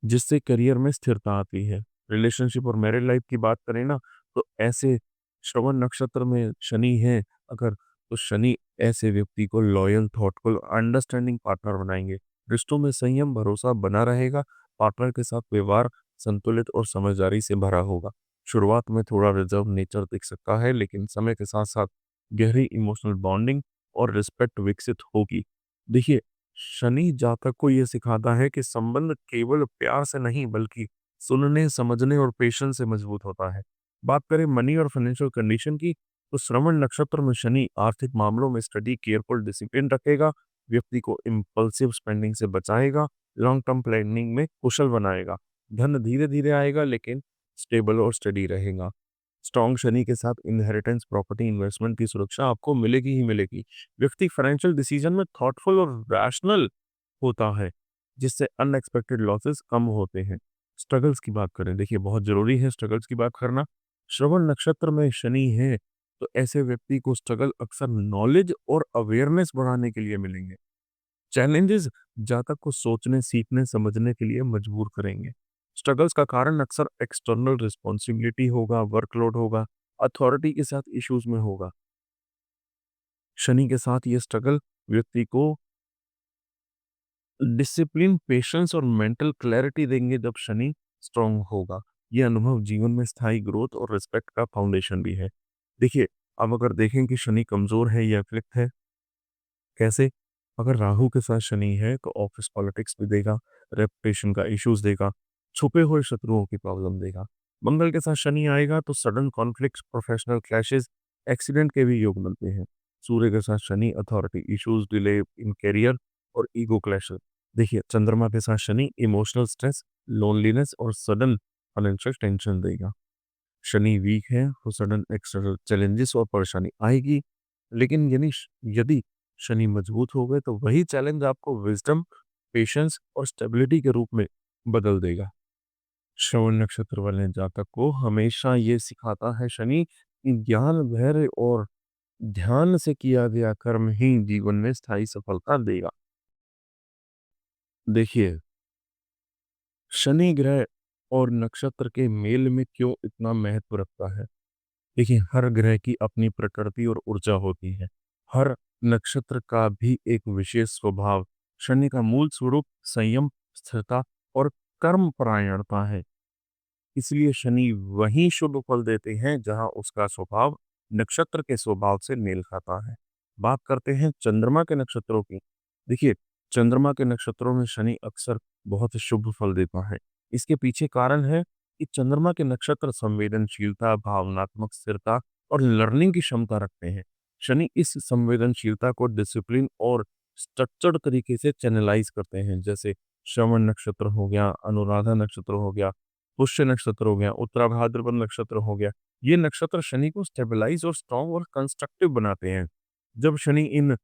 जिससे करियर में स्थिरता आती है। रिलेशनशिप और मैरिड लाइफ की बात करें ना, तो ऐसे श्रवण नक्षत्र में शनि है अगर, तो शनि ऐसे व्यक्ति को लॉयल, थॉटफुल, अंडरस्टैंडिंग पार्टनर बनाएंगे। रिश्तों में संयम, भरोसा बना रहेगा। पार्टनर के साथ व्यवहार संतुलित और समझदारी से भरा होगा। शुरुआत में थोड़ा रिजर्व नेचर दिख सकता है, लेकिन समय के साथ साथ गहरी इमोशनल बॉन्डिंग और रिस्पेक्ट विकसित होगी। देखिए, शनि जातक को ये सिखाता है कि संबंध केवल प्यार से नहीं, बल्कि सुनने, समझने और पेशेंस से मजबूत होता है। बात करें मनी और फाइनेंशियल कंडीशन की, तो श्रवण नक्षत्र में शनि आर्थिक मामलों में स्टडी, केयरफुल, डिसिप्लिन रखेगा। व्यक्ति को इम्पल्सिव स्पेंडिंग से बचाएगा, लॉन्ग टर्म प्लानिंग में कुशल बनाएगा। धन धीरे-धीरे आएगा, लेकिन स्टेबल और स्टडी रहेगा। स्ट्रॉन्ग शनि के साथ इनहेरिटेंस, प्रॉपर्टी, इन्वेस्टमेंट की सुरक्षा आपको मिलेगी ही मिलेगी। व्यक्ति फाइनेंशियल डिसीजन में थॉटफुल और रैशनल होता है, जिससे अनएक्सपेक्टेड लॉसेस कम होते हैं। स्ट्रगल्स की बात करें, देखिए बहुत ज़रूरी है स्ट्रगल्स की बात करना। श्रवण नक्षत्र में शनि है, तो ऐसे व्यक्ति को स्ट्रगल अक्सर नॉलेज और अवेयरनेस बढ़ाने के लिए मिलेंगे। चैलेंजेस जातक को सोचने, सीखने, समझने के लिए मजबूर करेंगे। स्ट्रगल्स का कारण अक्सर एक्सटर्नल रिस्पॉन्सिबिलिटी होगा, वर्कलोड होगा, अथॉरिटी के साथ इश्यूज में होगा। शनि के साथ ये स्ट्रगल व्यक्ति को डिसिप्लिन, पेशेंस और मेंटल क्लैरिटी देंगे जब शनि स्ट्रांग होगा। ये अनुभव जीवन में स्थायी ग्रोथ और रिस्पेक्ट का फाउंडेशन भी है। देखिए, अब अगर देखें कि शनि कमजोर है या अफेक्ट है, कैसे? अगर राहु के साथ शनि है तो ऑफिस पॉलिटिक्स भी देगा, रेपुटेशन का इश्यूज देगा, छुपे हुए शत्रुओं की प्रॉब्लम देगा। मंगल के साथ शनि आएगा तो sudden conflicts, professional clashes, accident के भी योग बनते हैं। सूर्य के साथ Shani authority issues, delay in career और ईगो क्लैशेस। देखिए, चंद्रमा के साथ शनि इमोशनल स्ट्रेस, लोनलीनेस और सडन फाइनेंशियल टेंशन देगा। शनि वीक है तो सडन एक्सटर्नल चैलेंजेस और परेशानी आएगी। लेकिन यदि शनि मजबूत हो गए तो वही चैलेंज आपको विजडम, पेशेंस और स्टेबिलिटी के रूप में बदल देगा। श्रवण नक्षत्र वाले जातक को हमेशा ये सिखाता है शनि कि ज्ञान, धैर्य और ध्यान से किया गया कर्म ही जीवन में स्थायी सफलता देगा। देखिए, शनि ग्रह और नक्षत्र के मेल में क्यों इतना महत्व रखता है। देखिए, हर ग्रह की अपनी प्रकृति और ऊर्जा होती है। हर नक्षत्र का भी एक विशेष स्वभाव। शनि का मूल स्वरूप संयम, स्थिरता और कर्म परायणता है। इसलिए शनि वहीं शुभ फल देते हैं जहां उसका स्वभाव नक्षत्र के स्वभाव से मेल खाता है। बात करते हैं चंद्रमा के नक्षत्रों की। देखिए, चंद्रमा के नक्षत्रों में शनि अक्सर बहुत शुभ फल देता है। इसके पीछे कारण है कि चंद्रमा के नक्षत्र संवेदनशीलता, भावनात्मक स्थिरता और लर्निंग की क्षमता रखते हैं। शनि इस संवेदनशीलता को डिसिप्लिन और स्ट्रक्चर्ड तरीके से चैनलाइज करते हैं, जैसे श्रवण नक्षत्र हो गया, अनुराधा नक्षत्र हो गया, पुष्य नक्षत्र हो गया, उत्तरा भाद्रपद नक्षत्र हो गया। ये नक्षत्र शनि को स्टेबलाइज और स्ट्रॉन्ग और कंस्ट्रक्टिव बनाते हैं। जब शनि इन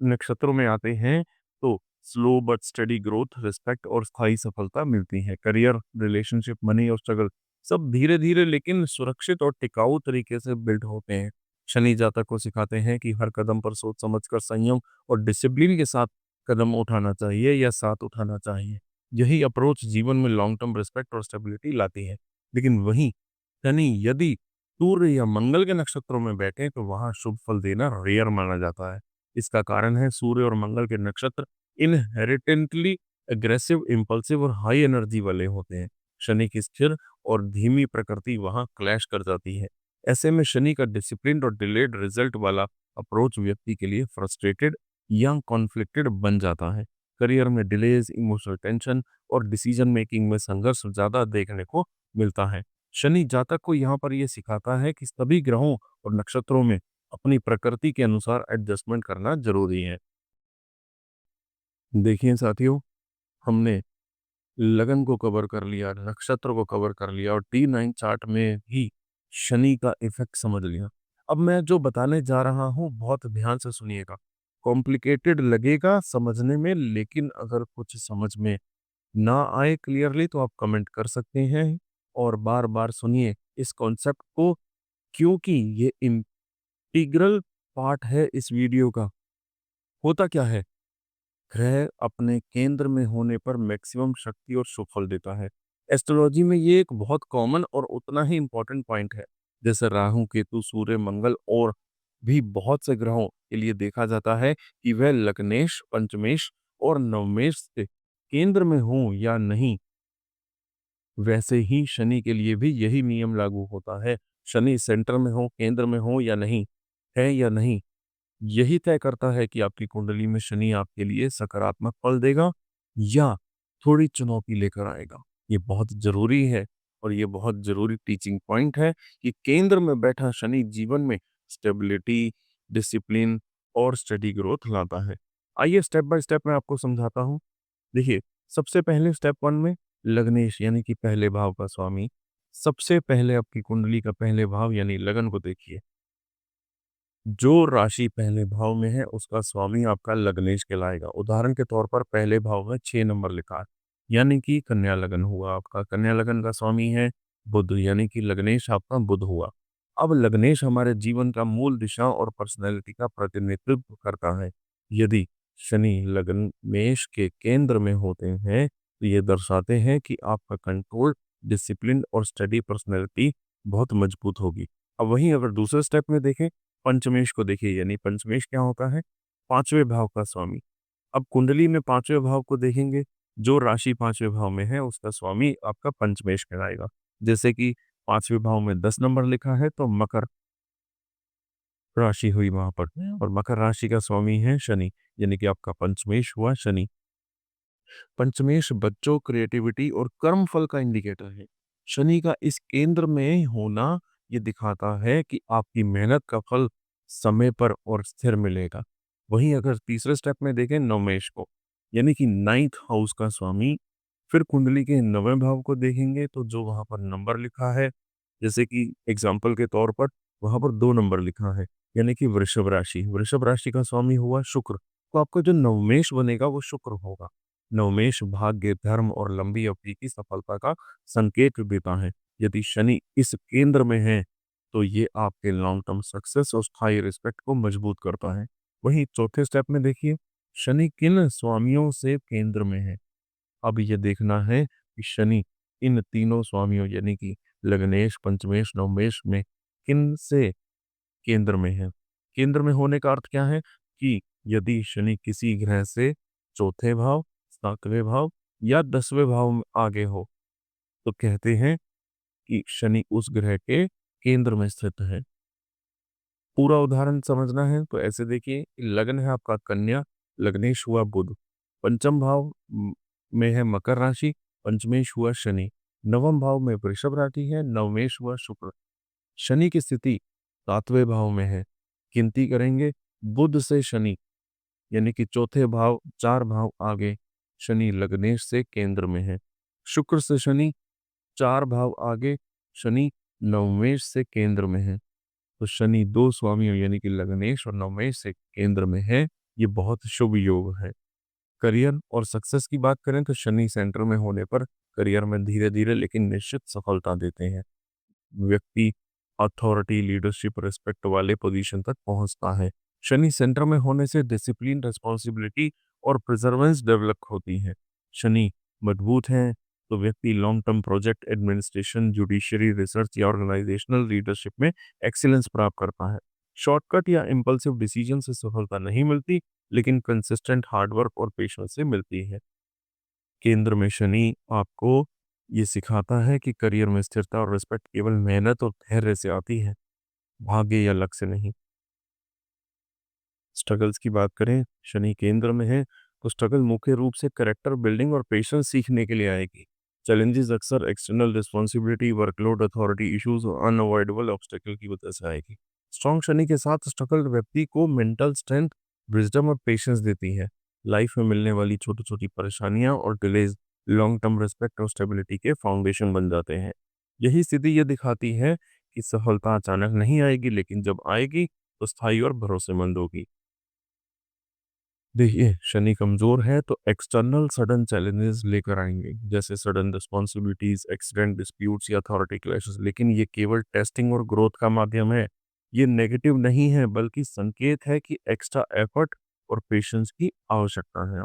नक्षत्रों में आते हैं तो slow but study growth, respect और स्थायी सफलता मिलती है। करियर, रिलेशनशिप, मनी और स्ट्रगल सब धीरे धीरे लेकिन सुरक्षित और टिकाऊ तरीके से बिल्ड होते हैं। शनि जातक को सिखाते हैं कि हर कदम पर सोच समझकर, संयम और डिसिप्लिन के साथ कदम उठाना चाहिए या साथ उठाना चाहिए। यही अप्रोच जीवन में लॉन्ग टर्म रिस्पेक्ट और स्टेबिलिटी लाती है। लेकिन वहीं शनि यदि सूर्य या मंगल के नक्षत्रों में बैठे तो वहां शुभ फल देना रेयर माना जाता है। इसका कारण है सूर्य और मंगल के नक्षत्र इनहेरिटेंटली एग्रेसिव, इम्पल्सिव और हाई एनर्जी वाले होते हैं। शनि की स्थिर और धीमी प्रकृति वहां क्लैश कर जाती है। ऐसे में शनि का डिसिप्लिन और डिलेड रिजल्ट वाला अप्रोच व्यक्ति के लिए फ्रस्ट्रेटेड या कॉन्फ्लिक्टेड बन जाता है। करियर में डिलेज, इमोशनल टेंशन और डिसीजन मेकिंग में संघर्ष ज्यादा देखने को मिलता है। शनि जातक को यहाँ पर यह सिखाता है कि सभी ग्रहों और नक्षत्रों में अपनी प्रकृति के अनुसार एडजस्टमेंट करना जरूरी है। देखिए साथियों, हमने लगन को कवर कर लिया, नक्षत्र को कवर कर लिया और T9 चार्ट में भी शनि का इफेक्ट समझ लिया। अब मैं जो बताने जा रहा हूँ बहुत ध्यान से सुनिएगा। कॉम्प्लिकेटेड लगेगा समझने में, लेकिन अगर कुछ समझ में ना आए क्लियरली तो आप कमेंट कर सकते हैं और बार-बार सुनिए इस कॉन्सेप्ट को, क्योंकि ये इंटीग्रल पार्ट है इस वीडियो का। होता क्या है? ग्रह अपने केंद्र में होने पर मैक्सिमम शक्ति और सुफल देता है। एस्ट्रोलॉजी में ये एक बहुत कॉमन और उतना ही इंपॉर्टेंट पॉइंट है। जैसे राहु, केतु, सूर्य, मंगल और भी बहुत से ग्रहों के लिए देखा जाता है कि वह लग्नेश, पंचमेश और नवमेश से केंद्र में हो या नहीं। वैसे ही शनि के लिए भी यही नियम लागू होता है। शनि सेंटर में हो, केंद्र में हो या नहीं, है या नहीं, यही तय करता है कि आपकी कुंडली में शनि आपके लिए सकारात्मक फल देगा या थोड़ी चुनौती लेकर आएगा। ये बहुत ज़रूरी है और ये बहुत ज़रूरी टीचिंग पॉइंट है कि केंद्र में बैठा शनि जीवन में स्टेबिलिटी, डिसिप्लिन और स्टडी ग्रोथ लाता है। आइए स्टेप बाय स्टेप मैं आपको समझाता हूँ। देखिए, सबसे पहले स्टेप 1 में लग्नेश यानी कि पहले भाव का स्वामी, सबसे पहले आपकी कुंडली का पहले भाव यानी लगन को देखिए। जो राशि पहले भाव में है उसका स्वामी आपका लग्नेश कहलाएगा। उदाहरण के तौर पर पहले भाव में 6 नंबर लिखा है, यानी कि कन्या लगन हुआ आपका। कन्या लगन का स्वामी है बुध, यानी कि लग्नेश आपका बुध हुआ। अब लग्नेश हमारे जीवन का मूल दिशा और पर्सनैलिटी का प्रतिनिधित्व करता है। यदि शनि लग्न मेष के केंद्र में होते हैं तो ये दर्शाते हैं कि आपका कंट्रोल, डिसिप्लिन और स्टडी पर्सनैलिटी बहुत मजबूत होगी। अब वहीं अगर दूसरे स्टेप में देखें, पंचमेश को देखिए, यानी पंचमेश क्या होता है? पांचवें भाव का स्वामी। अब कुंडली में पांचवें भाव को देखेंगे, जो राशि पांचवें भाव में है उसका स्वामी आपका पंचमेश कहलाएगा। जैसे कि पांचवें भाव में 10 नंबर लिखा है तो मकर राशि हुई वहां पर, और मकर राशि का स्वामी है शनि, यानी कि आपका पंचमेश हुआ शनि। पंचमेश बच्चों, क्रिएटिविटी और कर्म फल का इंडिकेटर है। शनि का इस केंद्र में होना ये दिखाता है कि आपकी मेहनत का फल समय पर और स्थिर मिलेगा। वहीं अगर तीसरे स्टेप में देखें नवमेश को, यानी कि नाइन्थ हाउस का स्वामी, फिर कुंडली के नवें भाव को देखेंगे तो जो वहां पर नंबर लिखा है, जैसे कि एग्जाम्पल के तौर पर वहां पर 2 नंबर लिखा है, यानी कि वृषभ राशि। वृषभ राशि का स्वामी हुआ शुक्र, तो आपका जो नवमेश बनेगा वो शुक्र होगा। नवमेश भाग्य, धर्म और लंबी अवधि की सफलता का संकेत देता है। यदि शनि इस केंद्र में है तो ये आपके लॉन्ग टर्म सक्सेस और स्थायी रिस्पेक्ट को मजबूत करता है। वहीं चौथे स्टेप में देखिए, शनि किन स्वामियों से केंद्र में है। अब ये देखना है कि शनि इन तीनों स्वामियों, यानी कि लग्नेश, पंचमेश, नवमेश में किन से केंद्र में है। केंद्र में होने का अर्थ क्या है कि यदि शनि किसी ग्रह से चौथे भाव, सातवें भाव या 10वें भाव में आगे हो तो कहते हैं कि शनि उस ग्रह के केंद्र में स्थित है। पूरा उदाहरण समझना है तो ऐसे देखिए, लग्न है आपका कन्या, लग्नेश हुआ बुध, पंचम भाव में है मकर राशि, पंचमेश हुआ शनि, नवम भाव में वृषभ राशि है, नवमेश हुआ शुक्र। शनि की स्थिति सातवें भाव में है। गिनती करेंगे, बुध से शनि, यानी कि चौथे भाव, 4 भाव आगे शनि लग्नेश से केंद्र में है। शुक्र से शनि 4 भाव आगे शनि नवमेश से केंद्र में है। तो शनि 2 स्वामियों, यानी कि लग्नेश और नवमेश से केंद्र में है। ये बहुत शुभ योग है। करियर और सक्सेस की बात करें तो शनि सेंटर में होने पर करियर में धीरे धीरे लेकिन निश्चित सफलता देते हैं। व्यक्ति अथॉरिटी, लीडरशिप, रिस्पेक्ट वाले पोजीशन तक पहुंचता है। शनि सेंटर में होने से डिसिप्लिन, रिस्पॉन्सिबिलिटी और प्रिजर्वेंस डेवलप होती है। शनि मजबूत है तो व्यक्ति long term project, administration, judiciary, research या ऑर्गेनाइजेशनल लीडरशिप में एक्सीलेंस प्राप्त करता है। शॉर्टकट या इम्पल्सिव डिसीजन से सफलता नहीं मिलती, लेकिन कंसिस्टेंट हार्डवर्क और पेशेंस से मिलती है। केंद्र में शनि आपको ये सिखाता है कि करियर में स्थिरता और रिस्पेक्ट केवल मेहनत और धैर्य से आती है, भाग्य या लक से नहीं। स्ट्रगल्स की बात करें, शनि केंद्र में है तो स्ट्रगल मुख्य रूप से कैरेक्टर बिल्डिंग और पेशेंस सीखने के लिए आएगी। चैलेंजेस अक्सर external responsibility, workload, authority issues और अनअवॉइडेबल ऑब्स्टेकल की वजह से आएगी। स्ट्रॉन्ग शनि के साथ स्ट्रगल व्यक्ति को मेंटल स्ट्रेंथ, विजडम और पेशेंस देती है। लाइफ में मिलने वाली छोटी छोटी परेशानियां और डिलेज लॉन्ग टर्म रिस्पेक्ट और स्टेबिलिटी के फाउंडेशन बन जाते हैं। यही स्थिति ये दिखाती है कि सफलता अचानक नहीं आएगी, लेकिन जब आएगी तो स्थायी और भरोसेमंद होगी। देखिए, शनि कमजोर है तो एक्सटर्नल सडन चैलेंजेस लेकर आएंगे, जैसे सडन रिस्पॉन्सिबिलिटीज, एक्सीडेंट, डिस्प्यूट्स या अथॉरिटी क्लैशेस। लेकिन ये केवल टेस्टिंग और ग्रोथ का माध्यम है। ये नेगेटिव नहीं है, बल्कि संकेत है कि एक्स्ट्रा एफर्ट और पेशेंस की आवश्यकता है।